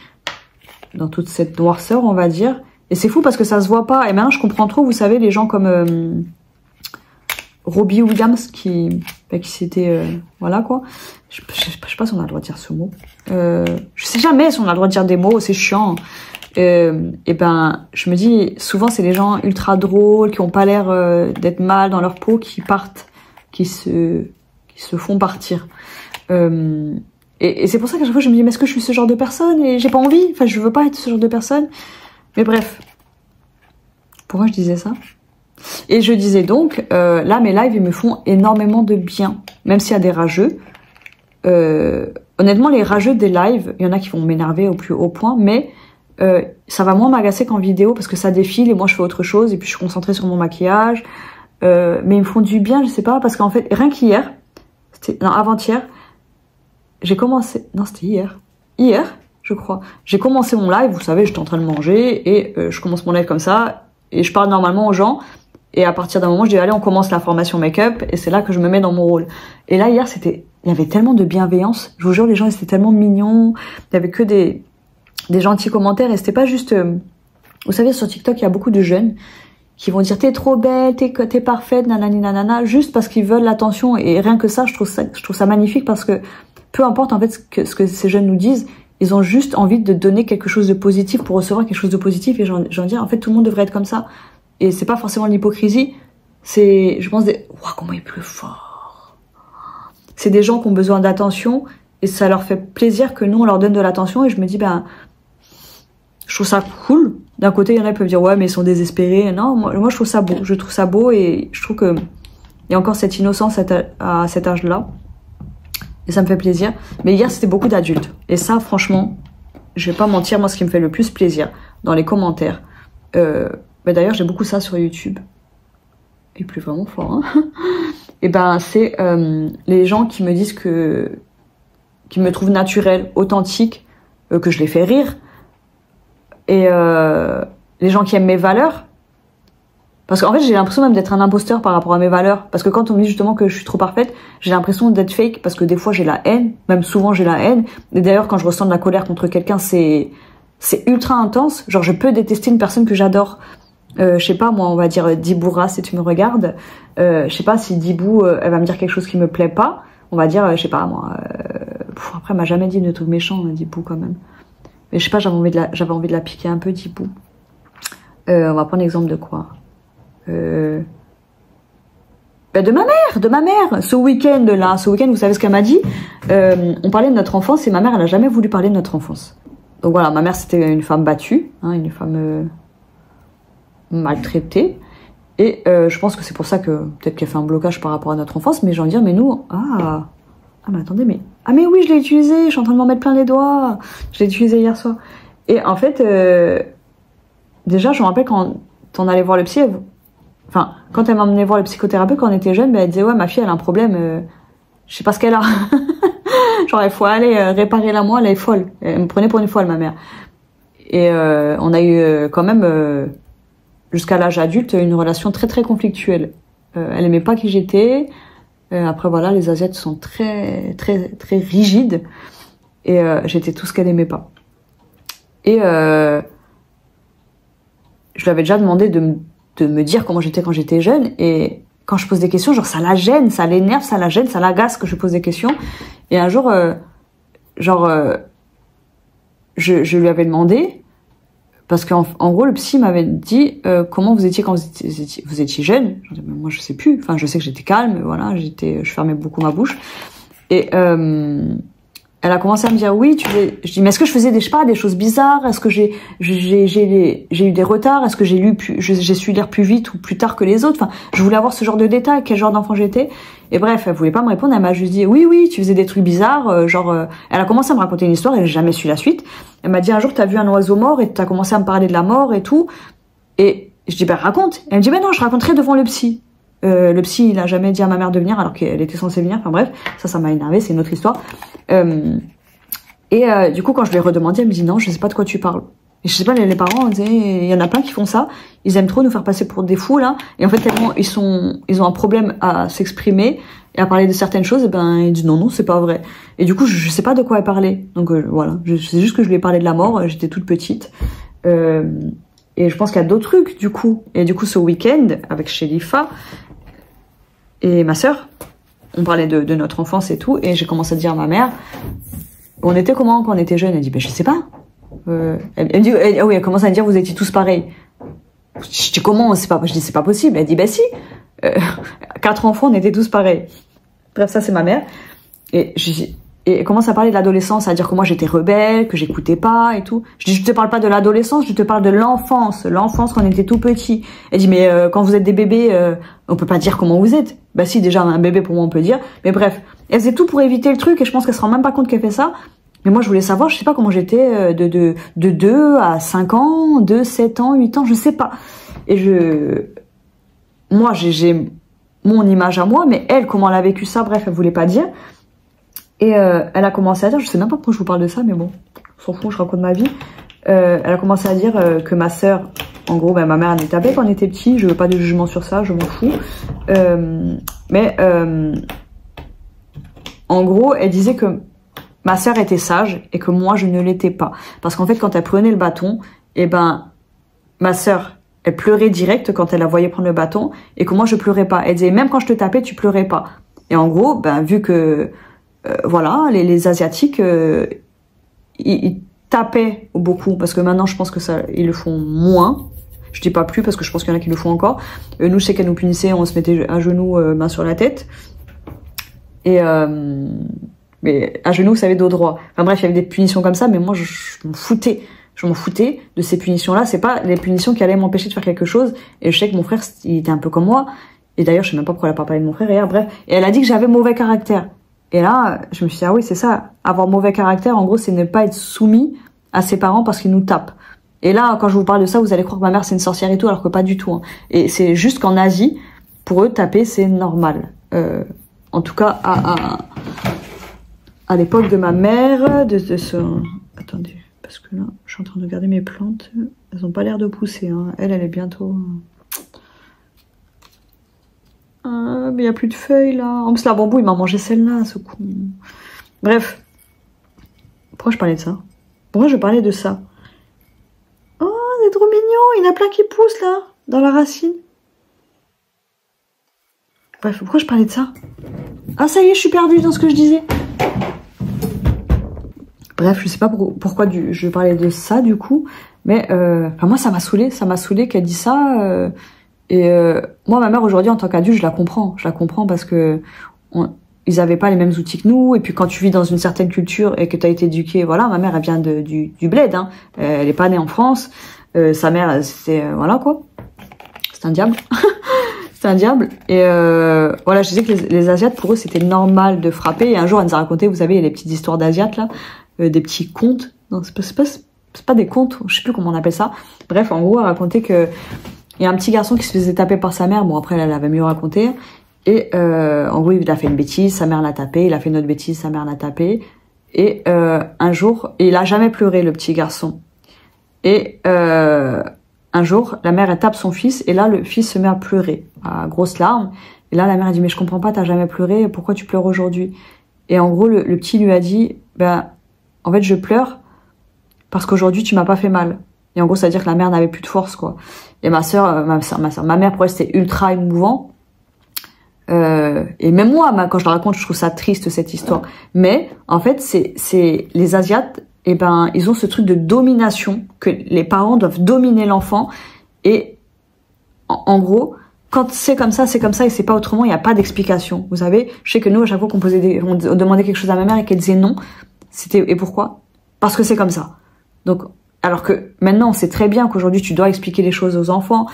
dans toute cette noirceur, on va dire. Et c'est fou parce que ça se voit pas. Et maintenant, je comprends trop, vous savez, les gens comme Robbie Williams qui s'était... voilà, quoi. Je sais pas si on a le droit de dire ce mot. Je sais jamais si on a le droit de dire des mots, c'est chiant. Et ben, je me dis, souvent, c'est les gens ultra drôles, qui ont pas l'air d'être mal dans leur peau, qui partent, qui se font partir. Et c'est pour ça qu'à chaque fois, je me dis, mais est-ce que je suis ce genre de personne? Et j'ai pas envie. Enfin, je veux pas être ce genre de personne. Mais bref. Pourquoi je disais ça? Et je disais donc, là, mes lives, ils me font énormément de bien. Même s'il y a des rageux. Honnêtement, les rageux des lives, il y en a qui vont m'énerver au plus haut point, mais ça va moins m'agacer qu'en vidéo parce que ça défile et moi, je fais autre chose et puis je suis concentrée sur mon maquillage. Mais ils me font du bien, je sais pas, parce qu'en fait, rien qu'hier, non, avant-hier, j'ai commencé... Non, c'était hier. Hier, je crois. J'ai commencé mon live, vous savez, j'étais en train de manger et je commence mon live comme ça et je parle normalement aux gens et à partir d'un moment, je dis allez, on commence la formation make-up et c'est là que je me mets dans mon rôle. Et là, hier, il y avait tellement de bienveillance. Je vous jure, les gens, ils étaient tellement mignons. Il y avait que des gentils commentaires et c'était pas juste... Vous savez, sur TikTok, il y a beaucoup de jeunes qui vont dire t'es trop belle, t'es parfaite, nanani nanana, juste parce qu'ils veulent l'attention. Et rien que ça, je trouve ça magnifique parce que peu importe en fait ce que ces jeunes nous disent, ils ont juste envie de donner quelque chose de positif pour recevoir quelque chose de positif. Et j'en dis, en fait, tout le monde devrait être comme ça. Et c'est pas forcément l'hypocrisie, c'est, je pense, waouh, comment il pleut fort. C'est des gens qui ont besoin d'attention et ça leur fait plaisir que nous, on leur donne de l'attention. Et je me dis, ben, je trouve ça cool. D'un côté, il y en a qui peuvent dire, ouais, mais ils sont désespérés. Non, moi, je trouve ça beau. Je trouve ça beau et je trouve que il y a encore cette innocence à cet âge-là. Et ça me fait plaisir. Mais hier, c'était beaucoup d'adultes. Et ça, franchement, je vais pas mentir, moi, ce qui me fait le plus plaisir dans les commentaires, bah d'ailleurs, j'ai beaucoup ça sur YouTube. Et plus vraiment fort, hein. Et ben, c'est les gens qui me disent qui me trouvent naturelle, authentique, que je les fais rire. Et les gens qui aiment mes valeurs. Parce qu'en fait, j'ai l'impression même d'être un imposteur par rapport à mes valeurs. Parce que quand on me dit justement que je suis trop parfaite, j'ai l'impression d'être fake. Parce que des fois, j'ai la haine. Même souvent, j'ai la haine. Et d'ailleurs, quand je ressens de la colère contre quelqu'un, c'est ultra intense. Genre, je peux détester une personne que j'adore. Je sais pas, moi, on va dire Diboura, si tu me regardes. Je sais pas si Dibou, elle va me dire quelque chose qui me plaît pas. On va dire, je sais pas, moi... après, elle m'a jamais dit de trucs méchants, Dibou, quand même. Mais je sais pas, j'avais envie de la piquer un peu, Dibou. On va prendre l'exemple de quoi? De ma mère. Ce week-end, vous savez ce qu'elle m'a dit? On parlait de notre enfance et ma mère, elle a jamais voulu parler de notre enfance. Donc voilà, ma mère, c'était une femme battue, hein, une femme maltraitée. Et je pense que c'est pour ça que peut-être qu'elle fait un blocage par rapport à notre enfance. Mais j'ai envie de dire, mais nous, mais attendez, mais oui, je l'ai utilisé. Je suis en train de m'en mettre plein les doigts. Je l'ai utilisé hier soir. Et en fait, déjà, je me rappelle quand on allait voir le psy. Enfin, quand elle m'emmenait voir le psychothérapeute quand on était jeune, elle disait ouais, ma fille elle a un problème, je sais pas ce qu'elle a. Genre il faut aller réparer la moi, elle est folle. Elle me prenait pour une folle, ma mère. Et on a eu quand même jusqu'à l'âge adulte une relation très très conflictuelle. Elle aimait pas qui j'étais. Après voilà, les Asiates sont très très très rigides et j'étais tout ce qu'elle aimait pas. Et je lui avais déjà demandé de me dire comment j'étais quand j'étais jeune et quand je pose des questions, genre ça la gêne, ça l'énerve, ça la gêne, ça l'agace que je pose des questions. Et un jour, je lui avais demandé, parce qu'en gros, le psy m'avait dit comment vous étiez quand vous étiez jeune. Dit, moi, je sais plus. Enfin, je sais que j'étais calme, voilà, je fermais beaucoup ma bouche. Et elle a commencé à me dire oui, je dis mais est-ce que je faisais des choses bizarres? Est-ce que j'ai eu des retards? Est-ce que j'ai su lire plus vite ou plus tard que les autres? Enfin, je voulais avoir ce genre de détails, quel genre d'enfant j'étais. Et bref, elle voulait pas me répondre, elle m'a juste dit oui, tu faisais des trucs bizarres, elle a commencé à me raconter une histoire et j'ai jamais su la suite. Elle m'a dit un jour t'as vu un oiseau mort et t'as commencé à me parler de la mort et tout. Et je dis raconte. Elle me dit non, je raconterai devant le psy. Le psy, il a jamais dit à ma mère de venir alors qu'elle était censée venir. Enfin bref, ça m'a énervé, c'est une autre histoire. Du coup, quand je lui ai redemandé, elle me dit non, je sais pas de quoi tu parles. Et je sais pas, les parents, il y en a plein qui font ça. Ils aiment trop nous faire passer pour des fous là. Et en fait, tellement ils ont un problème à s'exprimer et à parler de certaines choses, et ben ils disent non, c'est pas vrai. Et du coup, je sais pas de quoi elle parlait. Donc voilà, c'est juste que je lui ai parlé de la mort. J'étais toute petite. Et je pense qu'il y a d'autres trucs du coup. Et du coup, ce week-end avec Shelifa et ma sœur, on parlait de notre enfance et tout, et j'ai commencé à dire à ma mère, on était comment quand on était jeunes? Elle dit, je sais pas. Elle commence à me dire, vous étiez tous pareils. Je dis, comment? Je dis, c'est pas possible. Elle dit, si. 4 enfants, on était tous pareils. Bref, ça c'est ma mère. Et elle commence à parler de l'adolescence, à dire que moi j'étais rebelle, que j'écoutais pas et tout. Je dis, je te parle pas de l'adolescence, je te parle de l'enfance quand on était tout petit. Elle dit, mais quand vous êtes des bébés, on peut pas dire comment vous êtes. Si, déjà un bébé pour moi on peut dire. Mais bref, elle faisait tout pour éviter le truc et je pense qu'elle se rend même pas compte qu'elle fait ça. Mais moi je voulais savoir, je sais pas comment j'étais de 2 à 5 ans, 2, 7 ans, 8 ans, je sais pas. Et moi j'ai mon image à moi, mais elle, comment elle a vécu ça, bref, elle voulait pas dire. Et elle a commencé à dire, je sais même pas pourquoi je vous parle de ça, mais bon, on s'en fout, je raconte ma vie. Elle a commencé à dire que ma sœur, en gros, ma mère elle nous tapait quand on était petit, je veux pas de jugement sur ça, je m'en fous. En gros, elle disait que ma sœur était sage et que moi je ne l'étais pas. Parce qu'en fait, quand elle prenait le bâton, ma sœur, elle pleurait direct quand elle la voyait prendre le bâton et que moi je pleurais pas. Elle disait, même quand je te tapais, tu pleurais pas. Et en gros, vu que voilà, les Asiatiques, ils tapaient beaucoup, parce que maintenant je pense que ils le font moins. Je dis pas plus parce que je pense qu'il y en a qui le font encore. Nous, je sais qu'elle nous punissait, on se mettait à genoux, main sur la tête. Et mais à genoux, vous savez, dos droit. Enfin bref, il y avait des punitions comme ça, mais moi je m'en foutais. Je m'en foutais de ces punitions-là. C'est pas les punitions qui allaient m'empêcher de faire quelque chose. Et je sais que mon frère, il était un peu comme moi. Et d'ailleurs, je sais même pas pourquoi elle a pas parlé de mon frère hier. Bref, et elle a dit que j'avais mauvais caractère. Et là, je me suis dit, ah oui, c'est ça. Avoir mauvais caractère, en gros, c'est ne pas être soumis à ses parents parce qu'ils nous tapent. Et là, quand je vous parle de ça, vous allez croire que ma mère, c'est une sorcière et tout, alors que pas du tout. Hein. Et c'est juste qu'en Asie, pour eux, taper, c'est normal. En tout cas, à l'époque de ma mère, Attendez, parce que là, je suis en train de regarder mes plantes. Elles ont pas l'air de pousser. Hein. Elle est bientôt... mais il n'y a plus de feuilles là. En plus, la bambou, il m'a mangé celle-là, ce con. Bref. Pourquoi je parlais de ça? Pourquoi je parlais de ça? Oh, c'est trop mignon. Il y en a plein qui poussent là, dans la racine. Bref, pourquoi je parlais de ça? Ah, ça y est, je suis perdue dans ce que je disais. Bref, je sais pas pourquoi je parlais de ça du coup. Mais moi, ça m'a saoulé qu'elle dise ça. Moi, ma mère aujourd'hui, en tant qu'adulte, je la comprends parce que ils avaient pas les mêmes outils que nous. Et puis quand tu vis dans une certaine culture et que tu as été éduqué, voilà, ma mère elle vient du bled, hein. Elle est pas née en France. Sa mère, c'était voilà quoi, c'est un diable. C'est un diable. Et voilà, je disais que les Asiates, pour eux, c'était normal de frapper. Et un jour, elle nous a raconté, vous savez, il y a les petites histoires d'Asiates là, des petits contes. Non, c'est pas des contes, je sais plus comment on appelle ça. Bref, en gros, elle racontait que il y a un petit garçon qui se faisait taper par sa mère. Bon, après, elle avait mieux raconté. Et en gros, il a fait une bêtise, sa mère l'a tapé. Il a fait une autre bêtise, sa mère l'a tapé. Et un jour, il a jamais pleuré, le petit garçon. Et un jour, la mère, elle tape son fils. Et là, le fils se met à pleurer, à grosses larmes. Et là, la mère, elle dit, mais je comprends pas, t'as jamais pleuré. Pourquoi tu pleures aujourd'hui? Et en gros, le petit lui a dit, en fait, je pleure parce qu'aujourd'hui, tu m'as pas fait mal. Et en gros, ça veut dire que la mère n'avait plus de force, quoi. Et ma mère, pour elle, c'était ultra émouvant. Et même moi, quand je la raconte, je trouve ça triste, cette histoire. Mais, en fait, c'est les Asiates, eh ben, ils ont ce truc de domination, que les parents doivent dominer l'enfant. Et, en gros, quand c'est comme ça et c'est pas autrement, il n'y a pas d'explication. Vous savez, je sais que nous, à chaque fois qu'on demandait quelque chose à ma mère et qu'elle disait non, et pourquoi? Parce que c'est comme ça. Donc, alors que maintenant, on sait très bien qu'aujourd'hui, tu dois expliquer les choses aux enfants.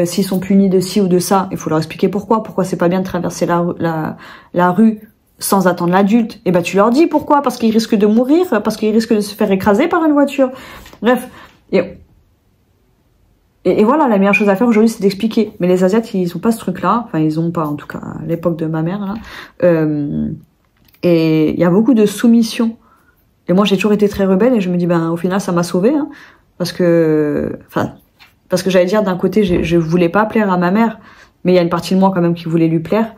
S'ils sont punis de ci ou de ça, il faut leur expliquer pourquoi. Pourquoi c'est pas bien de traverser la rue sans attendre l'adulte. Et ben, tu leur dis pourquoi. Parce qu'ils risquent de mourir, parce qu'ils risquent de se faire écraser par une voiture. Bref. Et voilà, la meilleure chose à faire aujourd'hui, c'est d'expliquer. Mais les Asiates, ils ont pas ce truc-là. Enfin, ils ont pas, en tout cas, à l'époque de ma mère, là. Et il y a beaucoup de soumission. Et moi, j'ai toujours été très rebelle et je me dis, ben, au final, ça m'a sauvée, hein, parce que j'allais dire, d'un côté, je voulais pas plaire à ma mère, mais il y a une partie de moi, quand même, qui voulait lui plaire.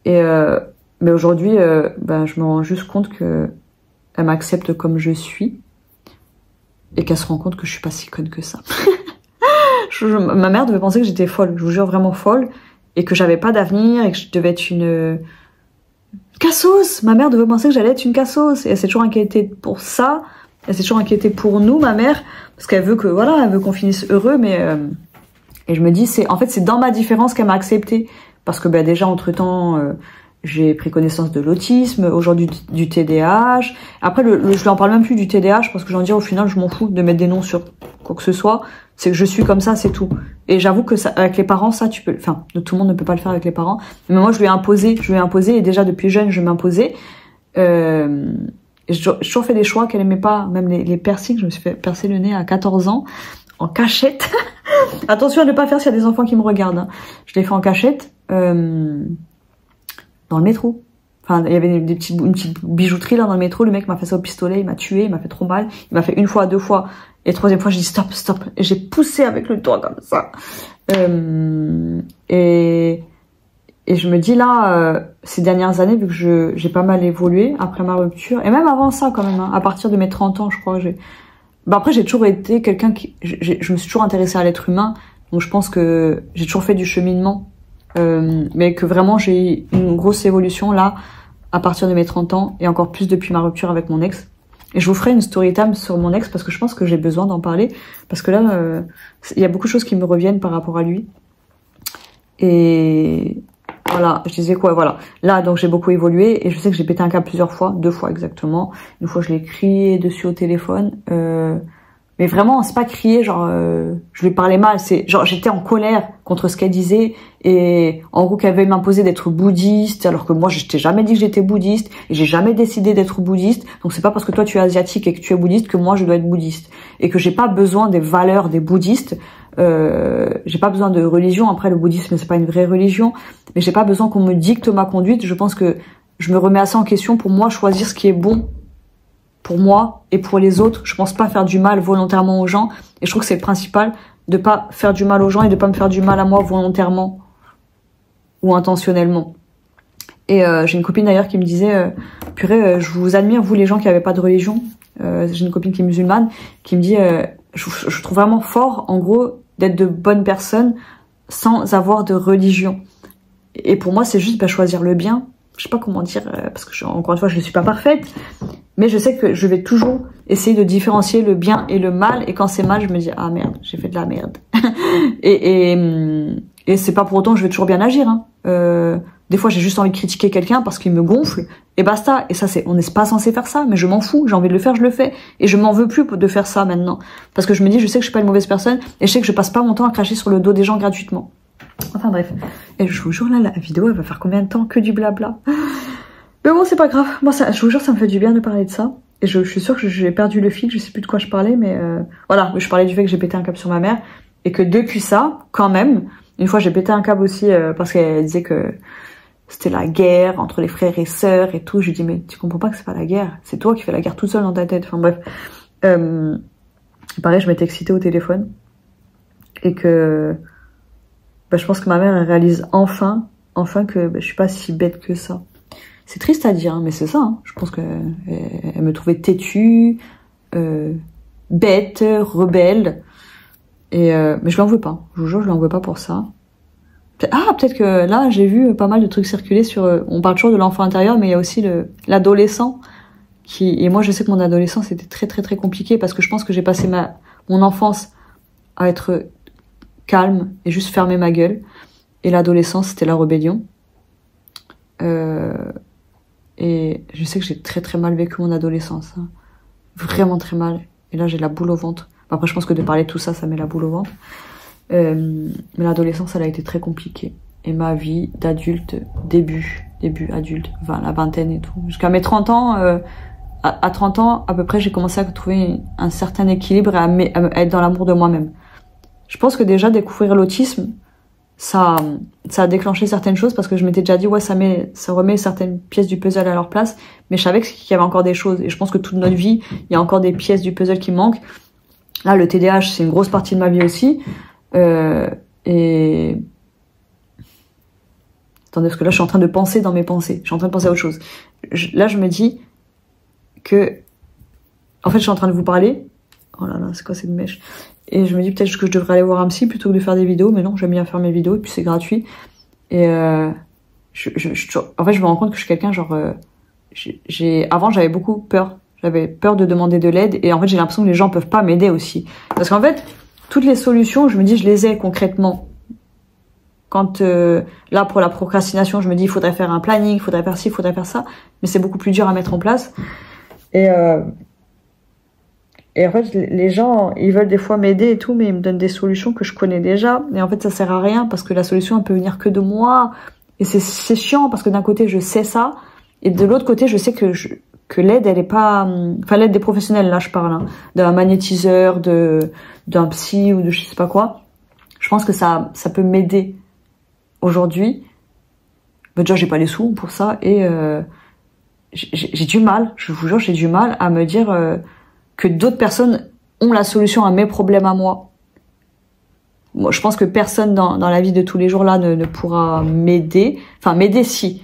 Mais aujourd'hui, ben, je me rends juste compte que elle m'accepte comme je suis et qu'elle se rend compte que je suis pas si conne que ça. Ma mère devait penser que j'étais folle, je vous jure, vraiment folle, et que j'avais pas d'avenir et que je devais être une cassos. Ma mère devait penser que j'allais être une cassos et elle s'est toujours inquiétée pour ça. Elle s'est toujours inquiétée pour nous, ma mère, parce qu'elle veut elle veut qu'on finisse heureux, mais et je me dis, c'est dans ma différence qu'elle m'a acceptée, parce que déjà entre-temps j'ai pris connaissance de l'autisme, aujourd'hui du TDAH. Après je lui en parle même plus du TDAH parce que j'en dis au final je m'en fous de mettre des noms sur quoi que ce soit, c'est que je suis comme ça, c'est tout. Et j'avoue que ça, avec les parents, ça tu peux, enfin tout le monde ne peut pas le faire avec les parents, mais moi je lui ai imposé et déjà depuis jeune je m'imposais. J'ai toujours fait des choix qu'elle aimait pas, même les piercings. Je me suis fait percer le nez à 14 ans en cachette. Attention à ne pas faire s'il y a des enfants qui me regardent, hein. Je l'ai fait en cachette dans le métro. Enfin, il y avait une petite bijouterie là dans le métro. Le mec m'a fait ça au pistolet, il m'a tué, il m'a fait trop mal. Il m'a fait une fois, deux fois, et troisième fois j'ai dit stop. Et j'ai poussé avec le doigt comme ça. Et je me dis là, ces dernières années, vu que j'ai pas mal évolué après ma rupture, et même avant ça quand même, hein, à partir de mes 30 ans, je crois, après j'ai toujours été quelqu'un je me suis toujours intéressée à l'être humain, donc je pense que j'ai toujours fait du cheminement, mais que vraiment j'ai eu une grosse évolution là, à partir de mes 30 ans, et encore plus depuis ma rupture avec mon ex. Et je vous ferai une story time sur mon ex, parce que je pense que j'ai besoin d'en parler, parce que là, il y a beaucoup de choses qui me reviennent par rapport à lui. Et voilà, je disais quoi, voilà. Là, donc j'ai beaucoup évolué et je sais que j'ai pété un câble plusieurs fois, 2 fois exactement. Une fois, je l'ai crié dessus au téléphone. Mais vraiment, c'est pas crier, genre, je lui parlais mal. C'est genre, j'étais en colère contre ce qu'elle disait et en gros qu'elle avait m'imposer d'être bouddhiste, alors que moi, je t'ai jamais dit que j'étais bouddhiste et j'ai jamais décidé d'être bouddhiste. Donc c'est pas parce que toi tu es asiatique et que tu es bouddhiste que moi je dois être bouddhiste et que j'ai pas besoin des valeurs des bouddhistes. J'ai pas besoin de religion. Après, le bouddhisme c'est pas une vraie religion, mais j'ai pas besoin qu'on me dicte ma conduite. Je pense que je me remets assez en question pour moi, choisir ce qui est bon pour moi et pour les autres. Je pense pas faire du mal volontairement aux gens, et je trouve que c'est le principal, de pas faire du mal aux gens et de pas me faire du mal à moi volontairement ou intentionnellement. Et j'ai une copine d'ailleurs qui me disait purée, je vous admire, vous les gens qui avaient pas de religion. J'ai une copine qui est musulmane qui me dit je trouve vraiment fort en gros d'être de bonnes personnes sans avoir de religion. Et pour moi c'est juste choisir le bien. Je sais pas comment dire, parce que encore une fois je ne suis pas parfaite, mais je sais que je vais toujours essayer de différencier le bien et le mal, et quand c'est mal je me dis ah merde, j'ai fait de la merde. et c'est pas pour autant que je vais toujours bien agir, hein. Des fois j'ai juste envie de critiquer quelqu'un parce qu'il me gonfle et basta, et ça on n'est pas censé faire ça, mais je m'en fous, j'ai envie de le faire, je le fais, et je m'en veux plus de faire ça maintenant, parce que je me dis je sais que je suis pas une mauvaise personne et je sais que je passe pas mon temps à cracher sur le dos des gens gratuitement. Enfin bref, et je vous jure là la vidéo elle va faire combien de temps que du blabla, mais bon c'est pas grave. Moi ça, je vous jure ça me fait du bien de parler de ça, et je suis sûre que j'ai perdu le fil, je sais plus de quoi je parlais, mais voilà, je parlais du fait que j'ai pété un câble sur ma mère, et que depuis ça quand même, une fois j'ai pété un câble aussi parce qu'elle disait que c'était la guerre entre les frères et sœurs et tout. Je lui dis mais tu comprends pas que c'est pas la guerre, c'est toi qui fais la guerre tout seul dans ta tête. Enfin bref, pareil, je m'étais excitée au téléphone et que je pense que ma mère elle réalise enfin que je suis pas si bête que ça. C'est triste à dire, hein, mais c'est ça, hein. Je pense que elle me trouvait têtue, bête, rebelle, et mais je l'en veux pas. Je vous jure, je l'en veux pas pour ça. peut-être que là, j'ai vu pas mal de trucs circuler sur... on parle toujours de l'enfant intérieur, mais il y a aussi l'adolescent. Et moi, je sais que mon adolescence était très, très, très compliqué parce que je pense que j'ai passé mon enfance à être calme et juste fermer ma gueule. Et l'adolescence, c'était la rébellion. Et je sais que j'ai très, très mal vécu mon adolescence. Hein. Vraiment très mal. Et là, j'ai la boule au ventre. Après, je pense que de parler de tout ça, ça met la boule au ventre. Mais l'adolescence, elle a été très compliquée. Et ma vie d'adulte, début adulte, enfin, la vingtaine et tout. Jusqu'à mes 30 ans, à 30 ans, à peu près, j'ai commencé à trouver un certain équilibre et à être dans l'amour de moi-même. Je pense que déjà, découvrir l'autisme, ça a déclenché certaines choses parce que je m'étais déjà dit, ouais, ça remet certaines pièces du puzzle à leur place. Mais je savais qu'il y avait encore des choses. Et je pense que toute notre vie, il y a encore des pièces du puzzle qui manquent. Là, le TDAH, c'est une grosse partie de ma vie aussi. Et attendez, parce que là, je suis en train de penser dans mes pensées. Je suis en train de penser à autre chose. Là, je me dis que, en fait, je suis en train de vous parler. Oh là là, c'est quoi cette mèche? Et je me dis peut-être que je devrais aller voir un psy plutôt que de faire des vidéos. Mais non, j'aime bien faire mes vidéos et puis c'est gratuit. Et en fait, je me rends compte que je suis quelqu'un genre... avant, j'avais beaucoup peur. J'avais peur de demander de l'aide. Et en fait, j'ai l'impression que les gens peuvent pas m'aider aussi. Parce qu'en fait, toutes les solutions, je me dis, je les ai concrètement. Quand là, pour la procrastination, je me dis, il faudrait faire un planning, il faudrait faire ci, il faudrait faire ça. Mais c'est beaucoup plus dur à mettre en place. Et en fait, les gens, ils veulent des fois m'aider et tout, mais ils me donnent des solutions que je connais déjà. Et en fait, ça sert à rien parce que la solution, elle peut venir que de moi. Et c'est chiant parce que d'un côté, je sais ça. Et de l'autre côté, je sais que l'aide, elle est pas... Enfin, l'aide des professionnels, là, je parle. Hein, d'un magnétiseur, d'un psy ou de je sais pas quoi. Je pense que ça peut m'aider aujourd'hui. Mais déjà, j'ai pas les sous pour ça. Et j'ai du mal, je vous jure, j'ai du mal à me dire... que d'autres personnes ont la solution à mes problèmes à moi. Moi, je pense que personne dans la vie de tous les jours là ne pourra m'aider. Enfin, m'aider si.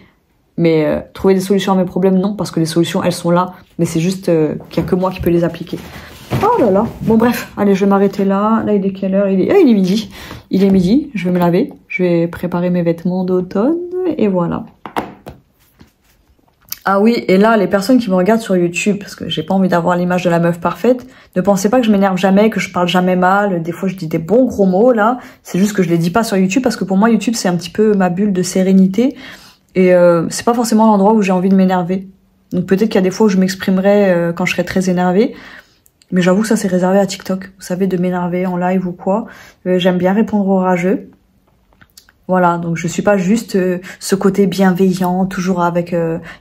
Mais trouver des solutions à mes problèmes, non. Parce que les solutions, elles sont là. Mais c'est juste qu'il n'y a que moi qui peux les appliquer. Oh là là. Bon bref, allez, je vais m'arrêter là. Là, il est quelle heure? Il est midi. Il est midi, je vais me laver. Je vais préparer mes vêtements d'automne. Et voilà. Ah oui, et là, les personnes qui me regardent sur YouTube, parce que j'ai pas envie d'avoir l'image de la meuf parfaite, ne pensez pas que je m'énerve jamais, que je parle jamais mal. Des fois, je dis des bons gros mots, là. C'est juste que je les dis pas sur YouTube, parce que pour moi, YouTube, c'est un petit peu ma bulle de sérénité. Et c'est pas forcément l'endroit où j'ai envie de m'énerver. Donc peut-être qu'il y a des fois où je m'exprimerai quand je serai très énervée. Mais j'avoue que ça, c'est réservé à TikTok. Vous savez, de m'énerver en live ou quoi. J'aime bien répondre aux rageux. Voilà, donc je suis pas juste ce côté bienveillant, toujours avec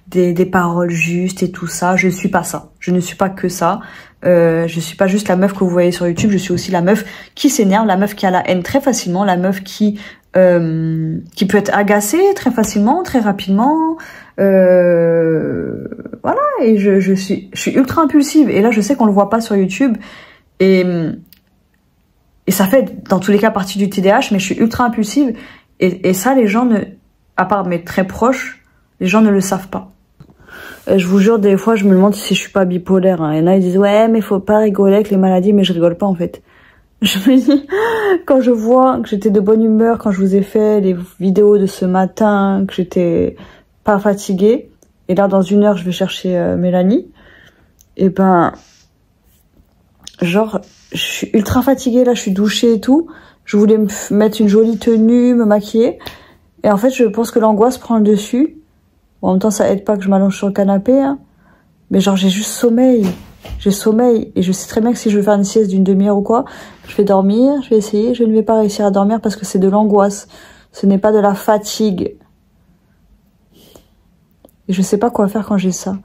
des paroles justes et tout ça. Je suis pas ça. Je ne suis pas que ça. Je suis pas juste la meuf que vous voyez sur YouTube. Je suis aussi la meuf qui s'énerve, la meuf qui a la haine très facilement, la meuf qui peut être agacée très facilement, très rapidement. Voilà, et je suis ultra impulsive. Et là, je sais qu'on le voit pas sur YouTube. Et ça fait dans tous les cas partie du TDAH, mais je suis ultra impulsive. Et ça, les gens, à part mes très proches, les gens ne le savent pas. Je vous jure, des fois, je me demande si je suis pas bipolaire. Hein. Et là, ils disent, ouais, mais faut pas rigoler avec les maladies, mais je rigole pas, en fait. Je me dis, quand je vois que j'étais de bonne humeur, quand je vous ai fait les vidéos de ce matin, que j'étais pas fatiguée, et là, dans 1 heure, je vais chercher Mélanie, et ben, genre, je suis ultra fatiguée, là, je suis douchée et tout. Je voulais me mettre une jolie tenue, me maquiller. Et en fait, je pense que l'angoisse prend le dessus. Bon, en même temps, ça aide pas que je m'allonge sur le canapé. Hein. Mais genre, j'ai juste sommeil. J'ai sommeil. Et je sais très bien que si je veux faire une sieste d'une demi-heure ou quoi, je vais dormir, je vais essayer. Je ne vais pas réussir à dormir parce que c'est de l'angoisse. Ce n'est pas de la fatigue. Et je sais pas quoi faire quand j'ai ça.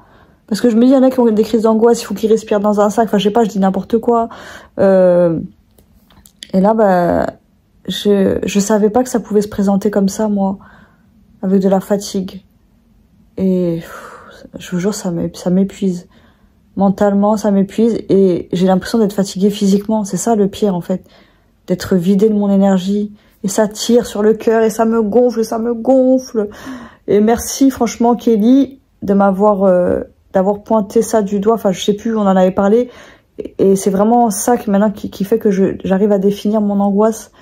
Parce que je me dis, il y en a qui ont des crises d'angoisse, il faut qu'ils respirent dans un sac. Enfin, je sais pas, je dis n'importe quoi. Et là, bah, je savais pas que ça pouvait se présenter comme ça, moi, avec de la fatigue. Et je vous jure, ça m'épuise. Mentalement, ça m'épuise et j'ai l'impression d'être fatiguée physiquement. C'est ça le pire, en fait. D'être vidée de mon énergie. Et ça tire sur le cœur et ça me gonfle, ça me gonfle. Et merci, franchement, Kelly, de d'avoir pointé ça du doigt. Enfin, je sais plus, on en avait parlé. Et c'est vraiment ça qui fait que j'arrive à définir mon angoisse.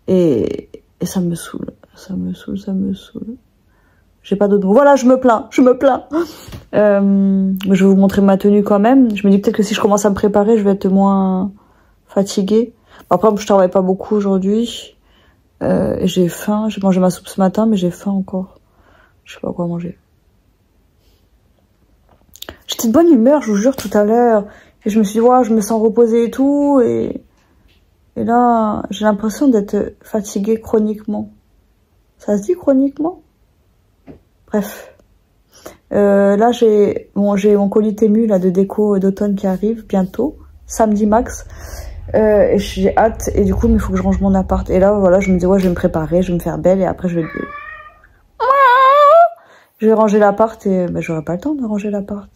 Et Et ça me saoule. Ça me saoule, ça me saoule. J'ai pas d'autres mots. Voilà, je me plains, je me plains. Je vais vous montrer ma tenue quand même. Je me dis peut-être que si je commence à me préparer, je vais être moins fatiguée. Après, je travaille pas beaucoup aujourd'hui. J'ai faim. J'ai mangé ma soupe ce matin, mais j'ai faim encore. Je sais pas quoi manger. J'étais de bonne humeur, je vous jure, tout à l'heure. Et je me suis dit, ouais, je me sens reposée et tout. Et là, j'ai l'impression d'être fatiguée chroniquement. Ça se dit chroniquement? Bref. Là, j'ai mon colis Temu là, de déco d'automne qui arrive bientôt. Samedi max. Et j'ai hâte. Et du coup, il faut que je range mon appart. Et là, voilà, je me dis, ouais, je vais me préparer, je vais me faire belle. Et après, je vais ranger l'appart. Et ben, j'aurai pas le temps de ranger l'appart.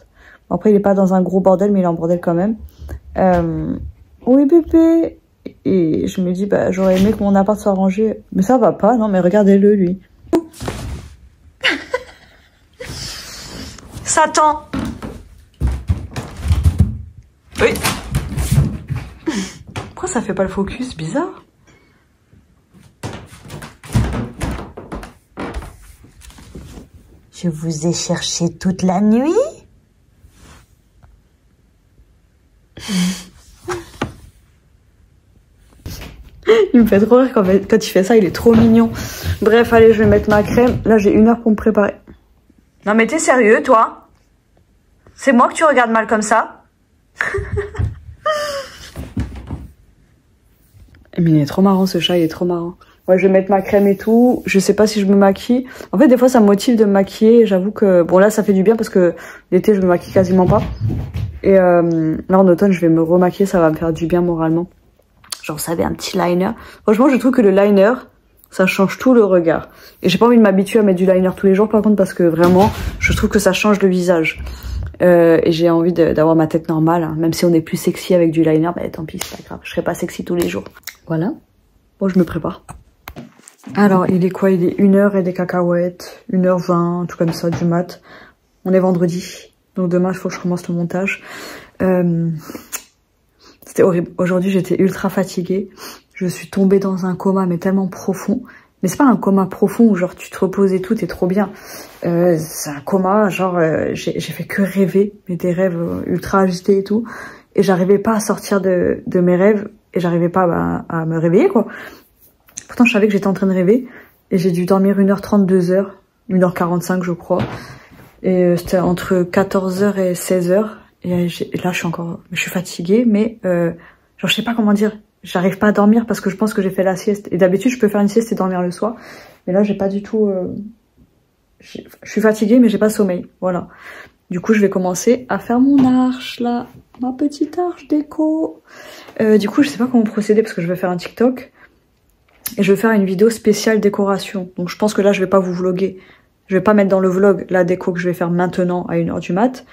Bon, après, il est pas dans un gros bordel, mais il est en bordel quand même. Oui, bébé. Et je me dis, bah, j'aurais aimé que mon appart soit rangé. Mais ça va pas, non, mais regardez-le, lui. Satan! Oui. Pourquoi ça fait pas le focus? Bizarre.
Je vous ai cherché toute la nuit.
Il me fait trop rire quand il fait ça, il est trop mignon. Bref, allez, je vais mettre ma crème. Là, j'ai 1 heure pour me préparer. Non mais t'es sérieux, toi? C'est moi que tu regardes mal comme ça? Mais il est trop marrant ce chat, il est trop marrant. Ouais, je vais mettre ma crème et tout. Je sais pas si je me maquille. En fait, des fois, ça me motive de me maquiller. J'avoue que... Bon, là, ça fait du bien parce que l'été, je me maquille quasiment pas. Et là, en automne, je vais me remaquiller. Ça va me faire du bien moralement. Genre, vous savez, un petit liner. Franchement, je trouve que le liner, ça change tout le regard. Et j'ai pas envie de m'habituer à mettre du liner tous les jours, par contre, parce que vraiment, je trouve que ça change le visage. Et j'ai envie d'avoir ma tête normale, hein. Même si on est plus sexy avec du liner, bah tant pis, c'est pas grave. Je serai pas sexy tous les jours. Voilà. Bon, je me prépare. Alors, il est quoi? Il est 1h et des cacahuètes. 1h20, tout comme ça, du mat. On est vendredi. Donc demain, il faut que je commence le montage. C'était horrible. Aujourd'hui, j'étais ultra fatiguée. Je suis tombée dans un coma, mais tellement profond. Mais c'est pas un coma profond où genre tu te reposes et tout, t'es trop bien. C'est un coma, genre j'ai fait que rêver, mais des rêves ultra agités et tout. Et j'arrivais pas à sortir de mes rêves et j'arrivais pas à me réveiller, quoi. Pourtant, je savais que j'étais en train de rêver et j'ai dû dormir 1h30, 2h, 1h45 je crois. Et c'était entre 14h et 16h. Et là, je suis fatiguée, mais genre je sais pas comment dire. J'arrive pas à dormir parce que je pense que j'ai fait la sieste. Et d'habitude, je peux faire une sieste et dormir le soir. Mais là, j'ai pas du tout... Je suis fatiguée, mais j'ai pas sommeil. Voilà. Du coup, je vais commencer à faire mon arche, là. Ma petite arche déco. Du coup, je sais pas comment procéder parce que je vais faire un TikTok. Et je vais faire une vidéo spéciale décoration. Donc, je pense que là, je vais pas vous vlogger. Je vais pas mettre dans le vlog la déco que je vais faire maintenant à 1h du mat.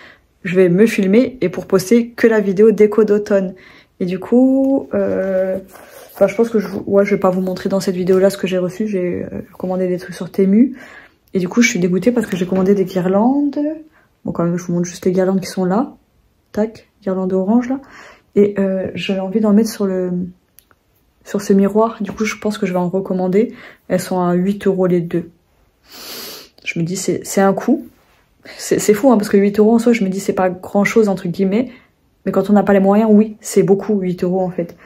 Je vais me filmer et pour poster que la vidéo déco d'automne. Et du coup, je pense que je vais pas vous montrer dans cette vidéo-là ce que j'ai reçu. J'ai commandé des trucs sur Temu. Et du coup, je suis dégoûtée parce que j'ai commandé des guirlandes. Bon, quand même, je vous montre juste les guirlandes qui sont là. Tac, guirlandes orange, là. Et j'ai envie d'en mettre sur ce miroir. Du coup, je pense que je vais en recommander. Elles sont à 8 € les deux. Je me dis, c'est un coup. C'est fou, hein, parce que 8 € en soi, je me dis, c'est pas grand-chose, entre guillemets. Mais quand on n'a pas les moyens, oui, c'est beaucoup, 8 € en fait.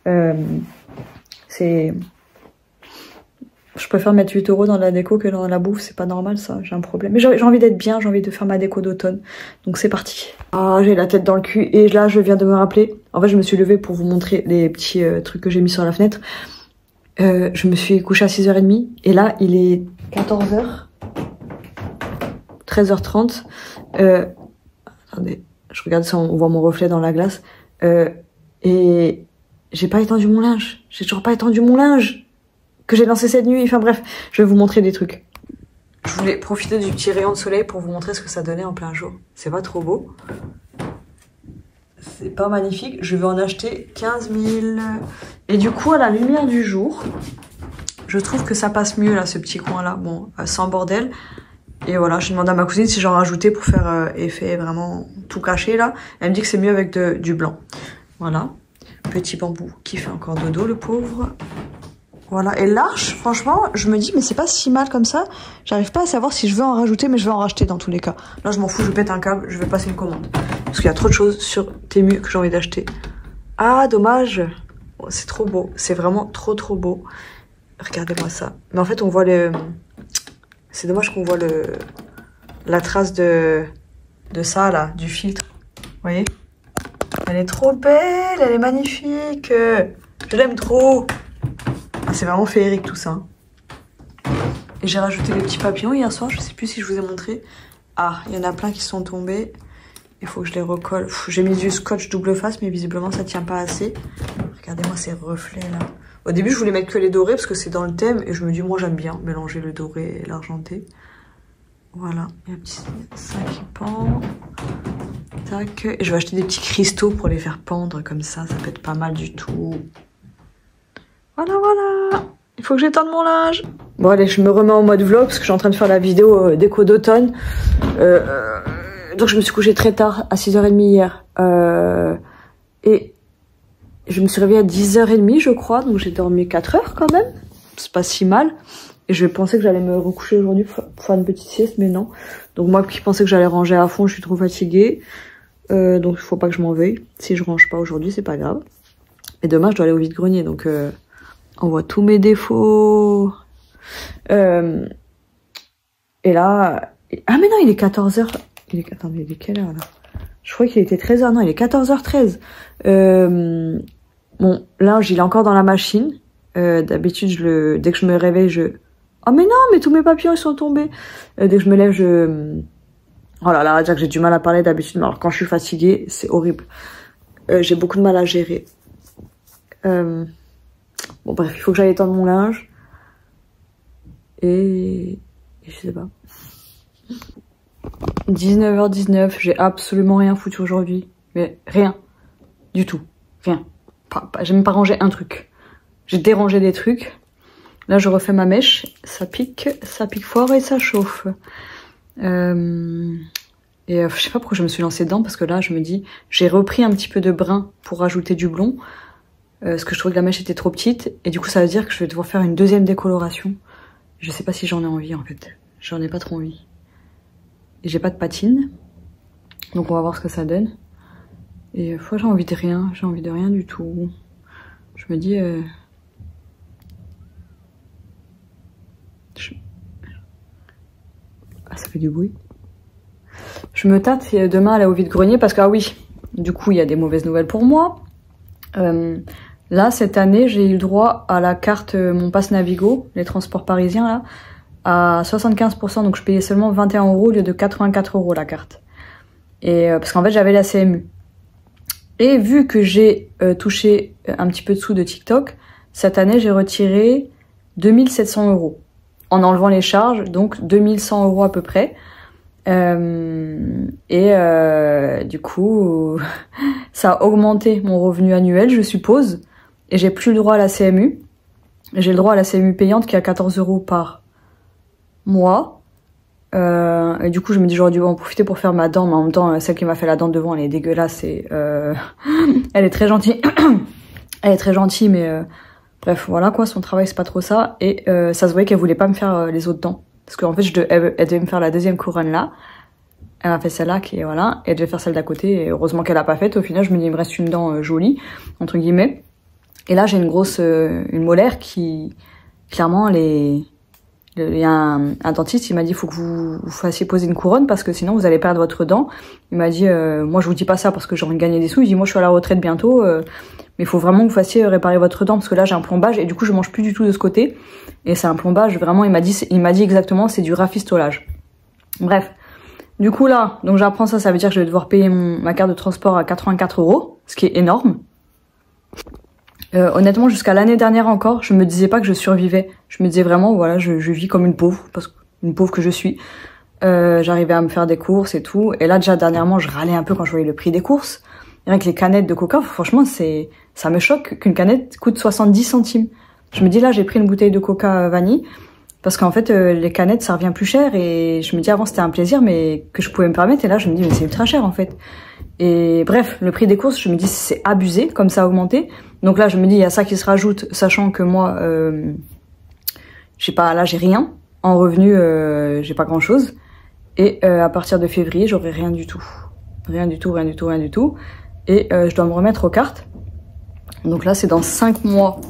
Je préfère mettre 8 € dans la déco que dans la bouffe, c'est pas normal ça, j'ai un problème. Mais j'ai envie d'être bien, j'ai envie de faire ma déco d'automne. Donc c'est parti. Ah, j'ai la tête dans le cul et là, je viens de me rappeler. En fait, je me suis levée pour vous montrer les petits trucs que j'ai mis sur la fenêtre. Je me suis couchée à 6h30 et là, il est 14h. 13h30. Attendez. Je regarde ça, on voit mon reflet dans la glace. Et j'ai pas étendu mon linge. J'ai toujours pas étendu mon linge que j'ai lancé cette nuit. Enfin bref, je vais vous montrer des trucs. Je voulais profiter du petit rayon de soleil pour vous montrer ce que ça donnait en plein jour. C'est pas trop beau. C'est pas magnifique. Je vais en acheter 15 000. Et du coup, à la lumière du jour, je trouve que ça passe mieux là, ce petit coin là. Bon, sans bordel. Et voilà, j'ai demandé à ma cousine si j'en rajoutais pour faire effet vraiment tout caché là. Elle me dit que c'est mieux avec du blanc. Voilà. Petit bambou qui fait encore dodo, le pauvre. Voilà, et l'arche, franchement, je me dis, mais c'est pas si mal comme ça. J'arrive pas à savoir si je veux en rajouter, mais je vais en racheter dans tous les cas. Là, je m'en fous, je pète un câble, je vais passer une commande. Parce qu'il y a trop de choses sur Temu que j'ai envie d'acheter. Ah, dommage. Oh, c'est trop beau, c'est vraiment trop beau. Regardez-moi ça. Mais en fait, on voit le... C'est dommage qu'on voit la trace de ça, là, du filtre. Vous voyez? Elle est trop belle, elle est magnifique. Je l'aime trop. C'est vraiment féerique tout ça. Et j'ai rajouté les petits papillons hier soir, je sais plus si je vous ai montré. Ah, il y en a plein qui sont tombés. Il faut que je les recolle. J'ai mis du scotch double face, mais visiblement ça tient pas assez. Regardez-moi ces reflets là. Au début je voulais mettre que les dorés parce que c'est dans le thème. Et je me dis moi j'aime bien mélanger le doré et l'argenté. Voilà, il y a un petit ça qui pend. Tac. Et je vais acheter des petits cristaux pour les faire pendre comme ça peut être pas mal du tout. Voilà. Il faut que j'étende mon linge. Bon allez, je me remets en mode vlog parce que je suis en train de faire la vidéo déco d'automne. Donc je me suis couchée très tard, à 6h30 hier. Et je me suis réveillée à 10h30 je crois. Donc j'ai dormi 4 heures quand même. C'est pas si mal. Et je pensais que j'allais me recoucher aujourd'hui pour faire une petite sieste, mais non. Donc moi qui pensais que j'allais ranger à fond, je suis trop fatiguée. Donc il faut pas que je m'en veuille. Si je range pas aujourd'hui, c'est pas grave. Et demain je dois aller au vide-grenier, donc... on voit tous mes défauts. Et là... Ah mais non, il est 14h. Attendez, il est quelle heure là? Je croyais qu'il était 13h. Non, il est 14h13. Mon linge, il est encore dans la machine. D'habitude, dès que je me réveille, Oh mais non, mais tous mes papillons, ils sont tombés. Dès que je me lève, Oh là là, déjà que j'ai du mal à parler d'habitude. Mais alors quand je suis fatiguée, c'est horrible. J'ai beaucoup de mal à gérer. Bon bref, il faut que j'aille étendre mon linge. Et je sais pas. 19h19, j'ai absolument rien foutu aujourd'hui. Mais rien. Du tout. Rien. J'ai même pas rangé un truc. J'ai dérangé des trucs. Là, je refais ma mèche. Ça pique fort et ça chauffe. Et je sais pas pourquoi je me suis lancée dedans, parce que là, je me dis, j'ai repris un petit peu de brun pour rajouter du blond. Parce que je trouvais que la mèche était trop petite. Et du coup, ça veut dire que je vais devoir faire une deuxième décoloration. Je sais pas si j'en ai envie, en fait. J'en ai pas trop envie. Et j'ai pas de patine. Donc, on va voir ce que ça donne. Et fois, j'ai envie de rien. J'ai envie de rien du tout. Je me dis... Ah, ça fait du bruit. Je me tâte demain aller au vide-grenier parce que, ah oui, du coup, il y a des mauvaises nouvelles pour moi. Là, cette année, j'ai eu le droit à la carte Mon Pass Navigo, les transports parisiens, là, à 75%. Donc, je payais seulement 21 € au lieu de 84 € la carte. Et parce qu'en fait, j'avais la CMU. Et vu que j'ai touché un petit peu de sous de TikTok, cette année, j'ai retiré 2700 € en enlevant les charges, donc 2100 € à peu près. Du coup, ça a augmenté mon revenu annuel, je suppose. Et j'ai plus le droit à la CMU. J'ai le droit à la CMU payante qui est à 14 € par mois. Et du coup, je me dis j'aurais dû en profiter pour faire ma dent, mais en même temps, celle qui m'a fait la dent de devant, elle est dégueulasse. Et elle est très gentille. Elle est très gentille, mais bref, voilà quoi, son travail c'est pas trop ça. Et ça se voyait qu'elle voulait pas me faire les autres dents. Parce qu'en fait, elle devait me faire la deuxième couronne là. Elle a fait celle-là qui est voilà. Et elle devait faire celle d'à côté. Et heureusement qu'elle a pas faite. Au final, je me dis, il me reste une dent jolie, entre guillemets. Et là, j'ai une grosse, une molaire qui, clairement, il y a un dentiste, il m'a dit, il faut que vous fassiez poser une couronne parce que sinon vous allez perdre votre dent. Il m'a dit, moi je vous dis pas ça parce que j'ai envie de gagner des sous. Il dit, moi je suis à la retraite bientôt, mais il faut vraiment que vous fassiez réparer votre dent parce que là j'ai un plombage et du coup je mange plus du tout de ce côté. Et c'est un plombage vraiment, il m'a dit exactement, c'est du rafistolage. Bref. Du coup là, donc j'apprends ça, ça veut dire que je vais devoir payer ma carte de transport à 84 €, ce qui est énorme. Honnêtement, jusqu'à l'année dernière encore, je me disais pas que je survivais. Je me disais vraiment, voilà, je vis comme une pauvre, parce qu'une pauvre que je suis. J'arrivais à me faire des courses et tout. Et là, déjà, dernièrement, je râlais un peu quand je voyais le prix des courses. Rien que les canettes de coca, franchement, ça me choque qu'une canette coûte 70 centimes. Je me dis, là, j'ai pris une bouteille de coca vanille, parce qu'en fait, les canettes, ça revient plus cher. Et je me dis, avant, c'était un plaisir, mais que je pouvais me permettre. Et là, je me dis, mais c'est ultra cher, en fait. Et bref, le prix des courses, je me dis c'est abusé, comme ça a augmenté. Donc là, je me dis il y a ça qui se rajoute, sachant que moi, j'ai rien en revenu, j'ai pas grand chose. Et à partir de février, j'aurai rien du tout, rien du tout, rien du tout, rien du tout. Et je dois me remettre aux cartes. Donc là, c'est dans 5 mois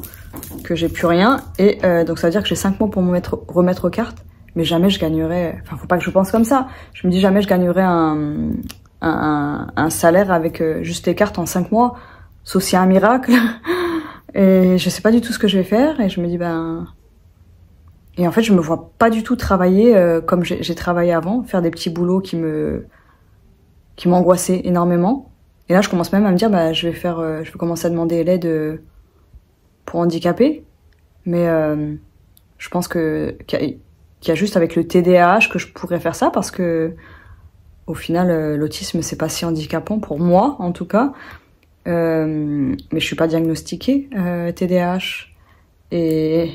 que j'ai plus rien. Et donc ça veut dire que j'ai 5 mois pour me remettre aux cartes. Mais jamais je gagnerai... Enfin, faut pas que je pense comme ça. Je me dis jamais je gagnerai un salaire avec juste les cartes en 5 mois. Sauf s'il y a un miracle. Et je sais pas du tout ce que je vais faire. Et je me dis, ben... Et en fait, je me vois pas du tout travailler comme j'ai travaillé avant. Faire des petits boulots qui m'angoissaient énormément. Et là, je commence même à me dire, bah, je vais commencer à demander l'aide pour handicapés. Mais je pense qu'il y a juste avec le TDAH que je pourrais faire ça parce que au final, l'autisme, c'est pas si handicapant pour moi, en tout cas. Mais je suis pas diagnostiquée TDAH. Et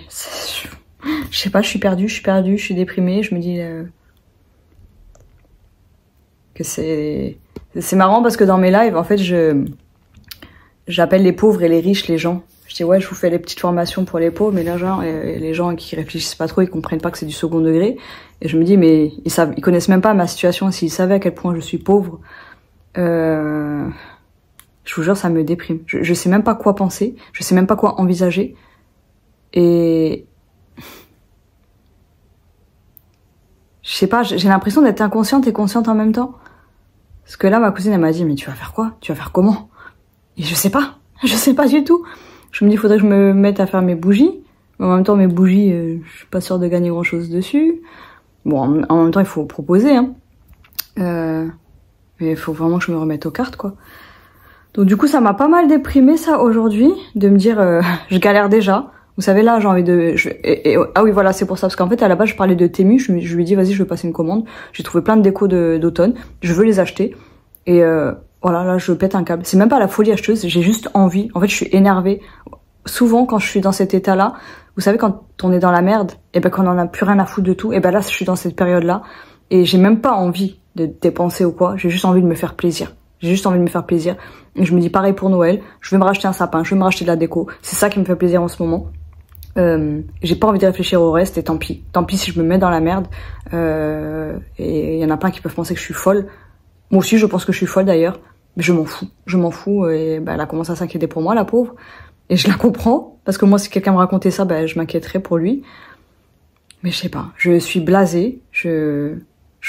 je sais pas, je suis perdue, je suis déprimée. Je me dis que c'est marrant parce que dans mes lives, en fait, j'appelle les pauvres et les riches les gens. Je dis ouais, je vous fais les petites formations pour les pauvres, mais là, genre, les gens qui réfléchissent pas trop, ils comprennent pas que c'est du second degré. Et je me dis mais ils connaissent même pas ma situation. S'ils savaient à quel point je suis pauvre, je vous jure, ça me déprime. Je sais même pas quoi penser, je sais même pas quoi envisager. Et je sais pas, j'ai l'impression d'être inconsciente et consciente en même temps. Parce que là, ma cousine, elle m'a dit, mais tu vas faire quoi? Tu vas faire comment? Et je sais pas du tout. Je me dis, il faudrait que je me mette à faire mes bougies. Mais en même temps, mes bougies, je suis pas sûre de gagner grand chose dessus. Bon, en même temps, il faut proposer, hein. Mais il faut vraiment que je me remette aux cartes, quoi. Donc du coup, ça m'a pas mal déprimée, ça, aujourd'hui, de me dire, je galère déjà. Vous savez, là, j'ai envie de... ah oui, voilà, c'est pour ça. Parce qu'en fait, à la base, je parlais de Temu. Je lui ai dit, vas-y, je vais passer une commande. J'ai trouvé plein de décos d'automne. Je veux les acheter. Et voilà, là, je pète un câble. C'est même pas la folie acheteuse. J'ai juste envie. En fait, je suis énervée. Souvent, quand je suis dans cet état-là, vous savez, quand on est dans la merde, et ben quand on en a plus rien à foutre de tout, et ben là, je suis dans cette période-là. Et j'ai même pas envie de dépenser ou quoi. J'ai juste envie de me faire plaisir. J'ai juste envie de me faire plaisir. Et je me dis, pareil pour Noël. Je vais me racheter un sapin. Je vais me racheter de la déco. C'est ça qui me fait plaisir en ce moment. J'ai pas envie de réfléchir au reste et tant pis si je me mets dans la merde. Et il y en a plein qui peuvent penser que je suis folle. Moi aussi je pense que je suis folle d'ailleurs, mais je m'en fous et bah, elle a commencé à s'inquiéter pour moi, la pauvre, et je la comprends parce que moi si quelqu'un me racontait ça, bah, je m'inquiéterais pour lui. Mais je sais pas, je suis blasée, je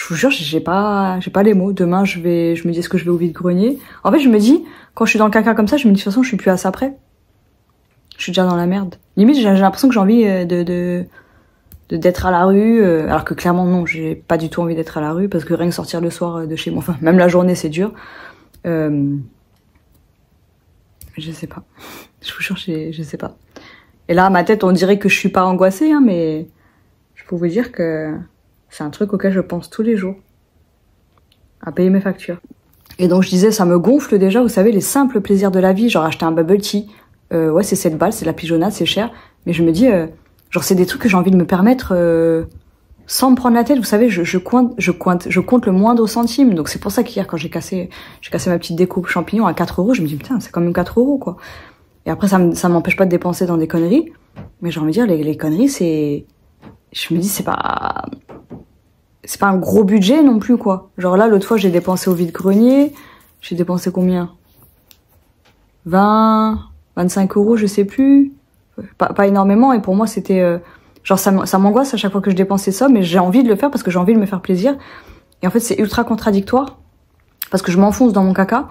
vous jure, j'ai pas les mots. Demain je me dis est-ce que je vais au vide-grenier. En fait je me dis, quand je suis dans le caca comme ça, je me dis de toute façon je suis plus à ça près. Je suis déjà dans la merde. Limite, j'ai l'impression que j'ai envie d'être à la rue, alors que clairement non, j'ai pas du tout envie d'être à la rue parce que rien que sortir le soir de chez moi, enfin même la journée c'est dur. Je sais pas. Je vous jure, je sais pas. Et là, à ma tête, on dirait que je suis pas angoissée, hein, mais je peux vous dire que c'est un truc auquel je pense tous les jours. À payer mes factures. Et donc je disais, ça me gonfle déjà, vous savez, les simples plaisirs de la vie, genre acheter un bubble tea. Ouais, c'est 7 balles, c'est la pigeonnade, c'est cher. Mais je me dis, genre c'est des trucs que j'ai envie de me permettre sans me prendre la tête. Vous savez, je compte le moindre centime. Donc c'est pour ça qu'hier, quand j'ai cassé ma petite découpe champignon à 4 €, je me dis, putain, c'est quand même 4 €, quoi. Et après, ça m'empêche pas de dépenser dans des conneries. Mais j'ai envie de dire, les conneries, je me dis, c'est pas un gros budget non plus, quoi. Genre là, l'autre fois, j'ai dépensé au vide-grenier. J'ai dépensé combien? 25 €, je sais plus. Pas énormément. Et pour moi, c'était... genre, ça m'angoisse à chaque fois que je dépense ces sommes. Mais j'ai envie de le faire parce que j'ai envie de me faire plaisir. Et en fait, c'est ultra contradictoire. Parce que je m'enfonce dans mon caca.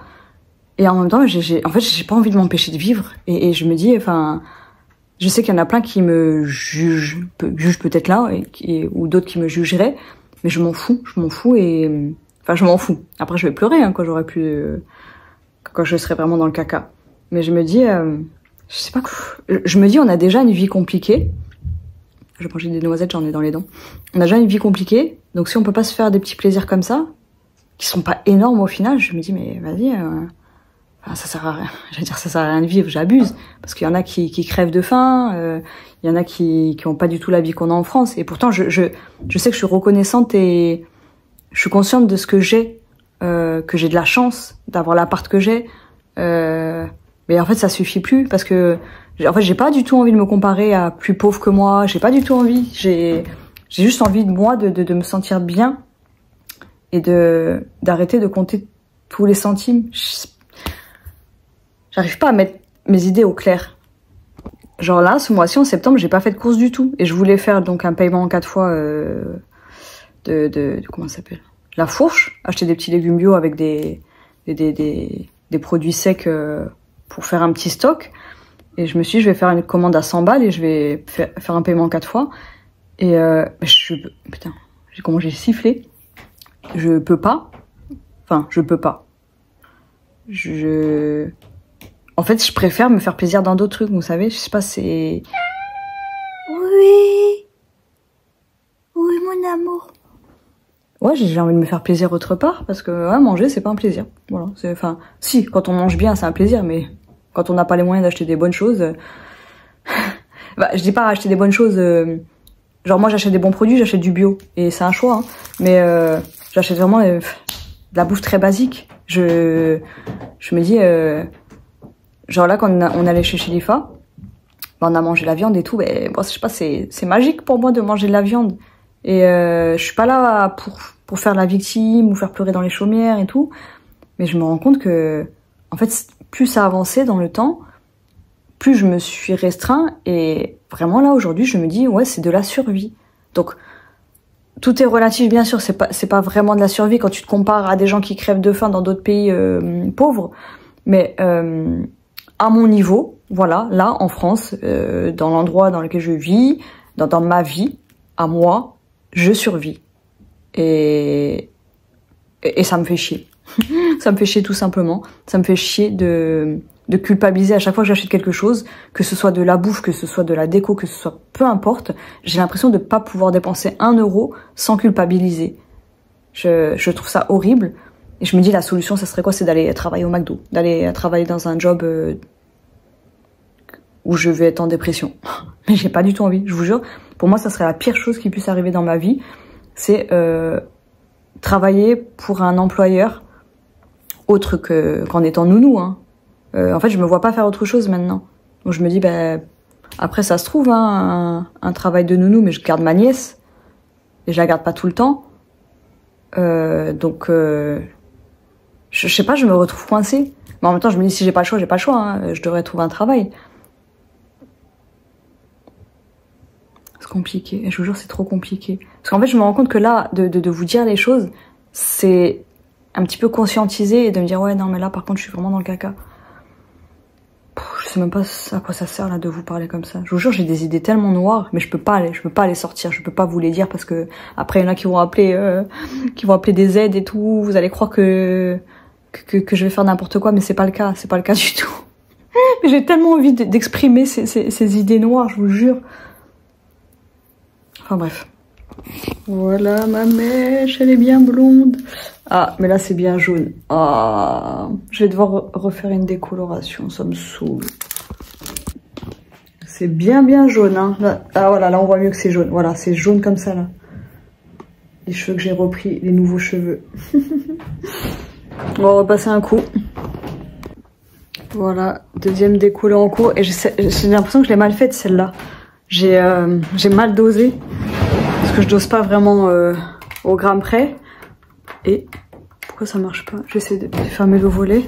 Et en même temps, j'ai pas envie de m'empêcher de vivre. Et je me dis, enfin... Je sais qu'il y en a plein qui me jugent peut-être là. Ou d'autres qui me jugeraient. Mais je m'en fous et... Enfin, je m'en fous. Après, je vais pleurer, hein, quand quand je serai vraiment dans le caca. Mais je me dis, je sais pas quoi. Je me dis, on a déjà une vie compliquée. Je mangeais des noisettes, j'en ai dans les dents. On a déjà une vie compliquée. Donc si on peut pas se faire des petits plaisirs comme ça, qui sont pas énormes au final, je me dis, mais vas-y, ça sert à rien. J'allais dire, ça sert à rien de vivre, j'abuse. Parce qu'il y en a qui crèvent de faim, il y en a qui ont pas du tout la vie qu'on a en France. Et pourtant, je sais que je suis reconnaissante et je suis consciente de ce que j'ai que j'ai de la chance d'avoir l'appart que j'ai. Mais en fait, ça suffit plus parce que en fait, j'ai pas du tout envie de me comparer à plus pauvre que moi. J'ai pas du tout envie. J'ai juste envie de moi de me sentir bien et d'arrêter de compter tous les centimes. J'arrive pas à mettre mes idées au clair. Genre là, ce mois-ci, en septembre, j'ai pas fait de course du tout. Et je voulais faire donc un paiement en 4 fois comment ça s'appelle, la fourche, acheter des petits légumes bio avec des produits secs pour faire un petit stock. Et je me suis dit, je vais faire une commande à 100 balles et je vais faire un paiement en 4 fois. Et putain, comment j'ai sifflé. Je peux pas. Enfin, je peux pas. En fait, je préfère me faire plaisir dans d'autres trucs, vous savez. Je sais pas, c'est...
Oui. Oui, mon amour.
Ouais, j'ai envie de me faire plaisir autre part, parce que ouais, manger, c'est pas un plaisir. Voilà. Enfin, si, quand on mange bien, c'est un plaisir, mais quand on n'a pas les moyens d'acheter des bonnes choses... bah, je dis pas acheter des bonnes choses... Genre, moi, j'achète des bons produits, j'achète du bio. Et c'est un choix, hein. Mais j'achète vraiment de la bouffe très basique. Je me dis... genre là, quand on allait chez Lifa, on a mangé la viande et tout. Mais bon, je sais pas, c'est magique pour moi de manger de la viande. Et je suis pas là pour faire la victime ou faire pleurer dans les chaumières et tout. Mais je me rends compte que, en fait, plus ça avançait dans le temps, plus je me suis restreint. Et vraiment là, aujourd'hui, je me dis, ouais, c'est de la survie. Donc, tout est relatif, bien sûr. C'est pas vraiment de la survie quand tu te compares à des gens qui crèvent de faim dans d'autres pays pauvres. Mais à mon niveau, voilà, là, en France, dans l'endroit dans lequel je vis, dans ma vie, à moi, je survis. Et ça me fait chier. Ça me fait chier tout simplement. Ça me fait chier de culpabiliser à chaque fois que j'achète quelque chose, que ce soit de la bouffe, que ce soit de la déco, que ce soit peu importe. J'ai l'impression de pas pouvoir dépenser 1 euro sans culpabiliser. Je trouve ça horrible. Et je me dis, la solution, ça serait quoi? C'est d'aller travailler au McDo. D'aller travailler dans un job où je vais être en dépression. Mais j'ai pas du tout envie, je vous jure. Pour moi, ça serait la pire chose qui puisse arriver dans ma vie. C'est travailler pour un employeur autre qu'en étant nounou. Hein. En fait, je me vois pas faire autre chose maintenant. Donc je me dis, après ça se trouve, hein, un travail de nounou, mais je garde ma nièce. Et je la garde pas tout le temps. Donc, je sais pas, je me retrouve coincée. Mais en même temps, je me dis, si j'ai pas le choix, j'ai pas le choix. Hein. Je devrais trouver un travail. C'est compliqué. Et je vous jure, c'est trop compliqué. Parce qu'en fait, je me rends compte que là, de vous dire les choses, c'est un petit peu conscientiser et de me dire, ouais, non, mais là, par contre, je suis vraiment dans le caca. Je sais même pas à quoi ça sert, là, de vous parler comme ça. Je vous jure, j'ai des idées tellement noires, mais je peux pas les sortir. Je peux pas vous les dire parce que après, il y en a qui vont appeler des aides et tout. Vous allez croire que je vais faire n'importe quoi, mais c'est pas le cas. C'est pas le cas du tout. Mais j'ai tellement envie d'exprimer ces idées noires, je vous jure. Enfin bref. Voilà ma mèche, elle est bien blonde. Ah, mais là c'est bien jaune. Ah, je vais devoir refaire une décoloration, ça me saoule. C'est bien jaune, hein. Là, ah voilà, là on voit mieux que c'est jaune. Voilà, c'est jaune comme ça là. Les cheveux que j'ai repris, les nouveaux cheveux. On va repasser un coup. Voilà, deuxième découlée en cours. Et j'ai l'impression que je l'ai mal faite celle-là. J'ai mal dosé. Parce que je dose pas vraiment au gramme près. Et pourquoi ça marche pas? J'essaie de fermer le volet.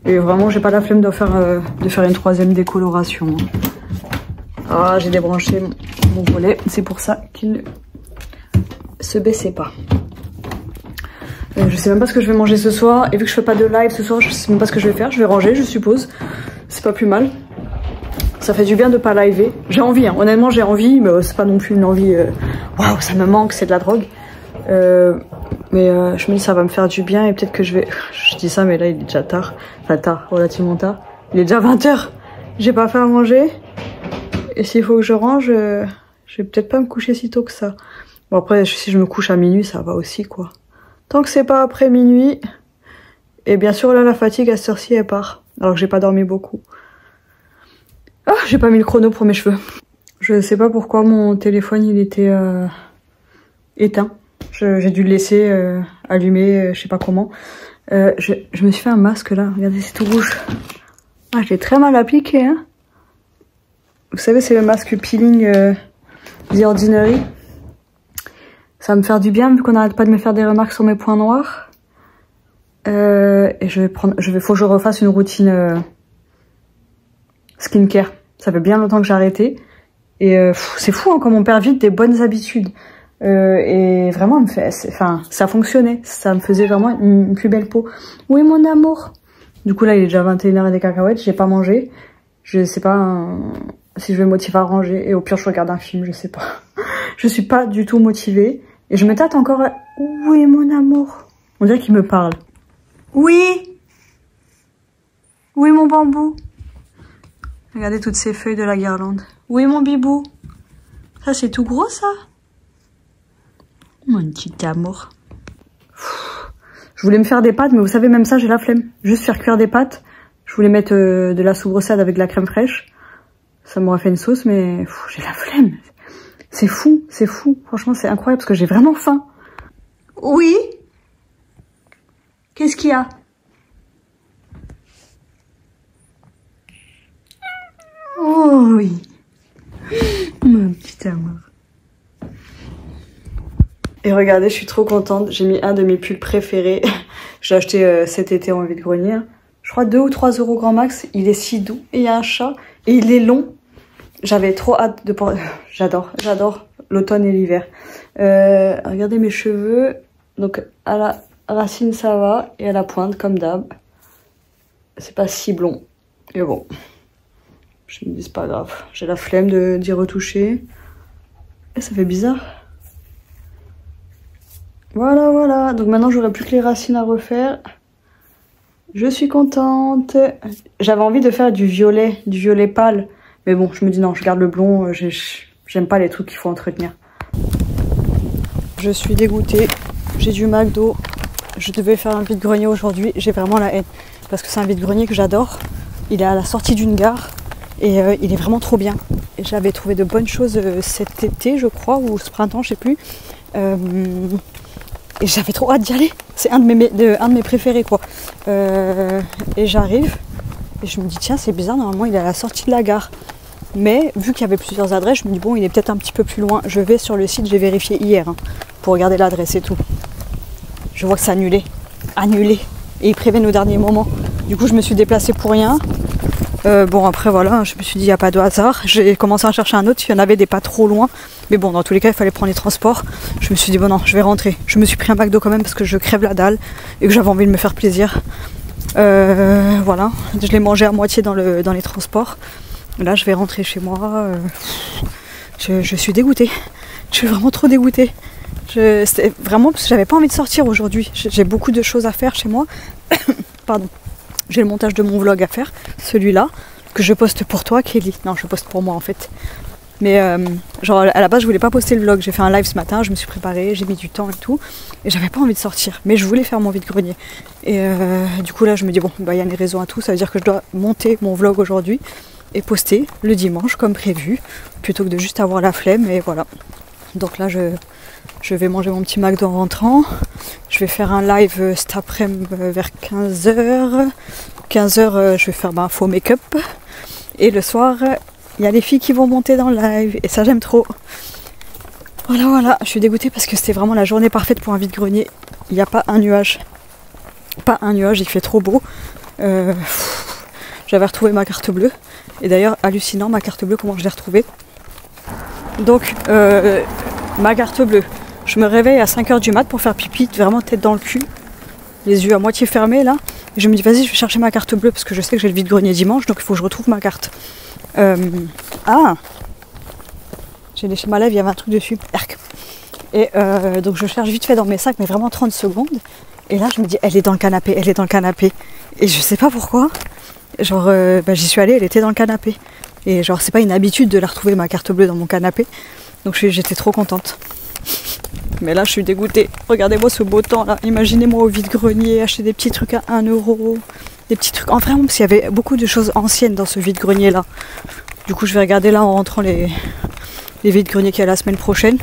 Et vraiment, j'ai pas la flemme de faire une troisième décoloration. Ah, j'ai débranché mon volet. C'est pour ça qu'il se baissait pas. Je sais même pas ce que je vais manger ce soir. Et vu que je fais pas de live ce soir, je sais même pas ce que je vais faire. Je vais ranger, je suppose. C'est pas plus mal. Ça fait du bien de pas liver. J'ai envie, hein. Honnêtement j'ai envie, mais c'est pas non plus une envie... Waouh, ça me manque, c'est de la drogue. Mais je me dis ça va me faire du bien et peut-être que je vais... Je dis ça mais là il est déjà tard. Enfin tard, relativement tard. Il est déjà 20h. J'ai pas fait à manger. Et s'il faut que je range, je vais peut-être pas me coucher si tôt que ça. Bon après si je me couche à minuit ça va aussi quoi. Tant que c'est pas après minuit. Et bien sûr là la fatigue à cette heure-ci elle part. Alors que j'ai pas dormi beaucoup. Ah, j'ai pas mis le chrono pour mes cheveux. Je sais pas pourquoi mon téléphone il était éteint. J'ai dû le laisser allumer, je sais pas comment. Je me suis fait un masque là, regardez, c'est tout rouge. Ah, j'ai très mal appliqué, hein. Vous savez, c'est le masque peeling The Ordinary. Ça va me faire du bien vu qu'on n'arrête pas de me faire des remarques sur mes points noirs. Et faut que je refasse une routine skincare. Ça fait bien longtemps que j'ai arrêté. Et c'est fou hein, comme on perd vite des bonnes habitudes. Et vraiment, ça fonctionnait. Ça me faisait vraiment une plus belle peau. Oui, mon amour. Du coup, là, il est déjà 21h et des cacahuètes. J'ai pas mangé. Je sais pas si je vais me motiver à ranger. Et au pire, je regarde un film, je sais pas. Je suis pas du tout motivée. Et je me tâte encore. Oui, mon amour. On dirait qu'il me parle. Oui. Oui, mon bambou. Regardez toutes ces feuilles de la guirlande. Oui, mon bibou. Ça, c'est tout gros, ça. Mon petit amour. Je voulais me faire des pâtes, mais vous savez, même ça, j'ai la flemme. Juste faire cuire des pâtes. Je voulais mettre de la soubresaade avec de la crème fraîche. Ça m'aurait fait une sauce, mais j'ai la flemme. C'est fou, c'est fou. Franchement, c'est incroyable parce que j'ai vraiment faim. Oui. Qu'est-ce qu'il y a? Oh oui. Mon petit amour. Et regardez, je suis trop contente. J'ai mis un de mes pulls préférés. J'ai acheté cet été en vide-grenier. Je crois 2 ou 3 € grand max. Il est si doux. Et il y a un chat. Et il est long. J'avais trop hâte de porter. J'adore l'automne et l'hiver. Regardez mes cheveux. Donc à la racine ça va. Et à la pointe comme d'hab. C'est pas si blond. Et bon. Je me dis c'est pas grave. J'ai la flemme d'y retoucher. Et ça fait bizarre. Voilà. Donc maintenant, j'aurai plus que les racines à refaire. Je suis contente. J'avais envie de faire du violet pâle. Mais bon, je me dis non, je garde le blond. J'aime pas les trucs qu'il faut entretenir. Je suis dégoûtée. J'ai du McDo. Je devais faire un vide-grenier aujourd'hui. J'ai vraiment la haine. Parce que c'est un vide-grenier que j'adore. Il est à la sortie d'une gare. Et il est vraiment trop bien. J'avais trouvé de bonnes choses cet été, je crois, ou ce printemps, je sais plus. Et j'avais trop hâte d'y aller. C'est un de mes préférés, quoi. Et j'arrive, et je me dis, tiens, c'est bizarre, normalement, il est à la sortie de la gare. Mais, vu qu'il y avait plusieurs adresses, je me dis, bon, il est peut-être un petit peu plus loin. Je vais sur le site, j'ai vérifié hier, hein, pour regarder l'adresse et tout. Je vois que c'est annulé. Et ils préviennent au dernier moment. Du coup, je me suis déplacée pour rien. Bon, après, voilà, je me suis dit, il n'y a pas de hasard. J'ai commencé à chercher un autre, il y en avait des pas trop loin. Mais bon, dans tous les cas, il fallait prendre les transports. Je me suis dit, bon, non, je vais rentrer. Je me suis pris un McDo quand même parce que je crève la dalle et que j'avais envie de me faire plaisir. Voilà, je l'ai mangé à moitié dans les transports. Là, je vais rentrer chez moi. Je suis dégoûtée. Je suis vraiment trop dégoûtée. C'était vraiment parce que j'avais pas envie de sortir aujourd'hui. J'ai beaucoup de choses à faire chez moi. Pardon. J'ai le montage de mon vlog à faire, celui-là, que je poste pour toi, Kelly. Non, je poste pour moi en fait. Mais genre à la base, je voulais pas poster le vlog. J'ai fait un live ce matin, je me suis préparée, j'ai mis du temps et tout. Et j'avais pas envie de sortir, mais je voulais faire mon vide-grenier. Et du coup là, je me dis, bon, bah il y a des raisons à tout. Ça veut dire que je dois monter mon vlog aujourd'hui et poster le dimanche comme prévu, plutôt que de juste avoir la flemme. Et voilà. Donc là, je vais manger mon petit McDo en rentrant. Je vais faire un live cet après-midi vers 15h. 15h, je vais faire un faux make-up. Et le soir, il y a les filles qui vont monter dans le live. Et ça, j'aime trop. Voilà. Je suis dégoûtée parce que c'était vraiment la journée parfaite pour un vide-grenier. Il n'y a pas un nuage. Pas un nuage, il fait trop beau. J'avais retrouvé ma carte bleue. Et d'ailleurs, hallucinant, ma carte bleue, comment je l'ai retrouvée. Donc, ma carte bleue. Je me réveille à 5h du mat pour faire pipi, vraiment tête dans le cul, les yeux à moitié fermés là. Et je me dis vas-y, je vais chercher ma carte bleue parce que je sais que j'ai le vide-grenier dimanche, donc il faut que je retrouve ma carte. Ah, j'ai léché ma lèvre, il y avait un truc dessus. Et donc je cherche vite fait dans mes sacs, mais vraiment 30 secondes. Et là je me dis elle est dans le canapé. Et je sais pas pourquoi. Genre j'y suis allée, elle était dans le canapé. Et genre c'est pas une habitude de la retrouver ma carte bleue dans mon canapé. Donc j'étais trop contente. Mais là je suis dégoûtée. Regardez-moi ce beau temps là. Imaginez-moi au vide-grenier, acheter des petits trucs à 1 €. Des petits trucs. En vrai, parce qu'il y avait beaucoup de choses anciennes dans ce vide-grenier là. Du coup je vais regarder là en rentrant les vide-greniers qu'il y a la semaine prochaine.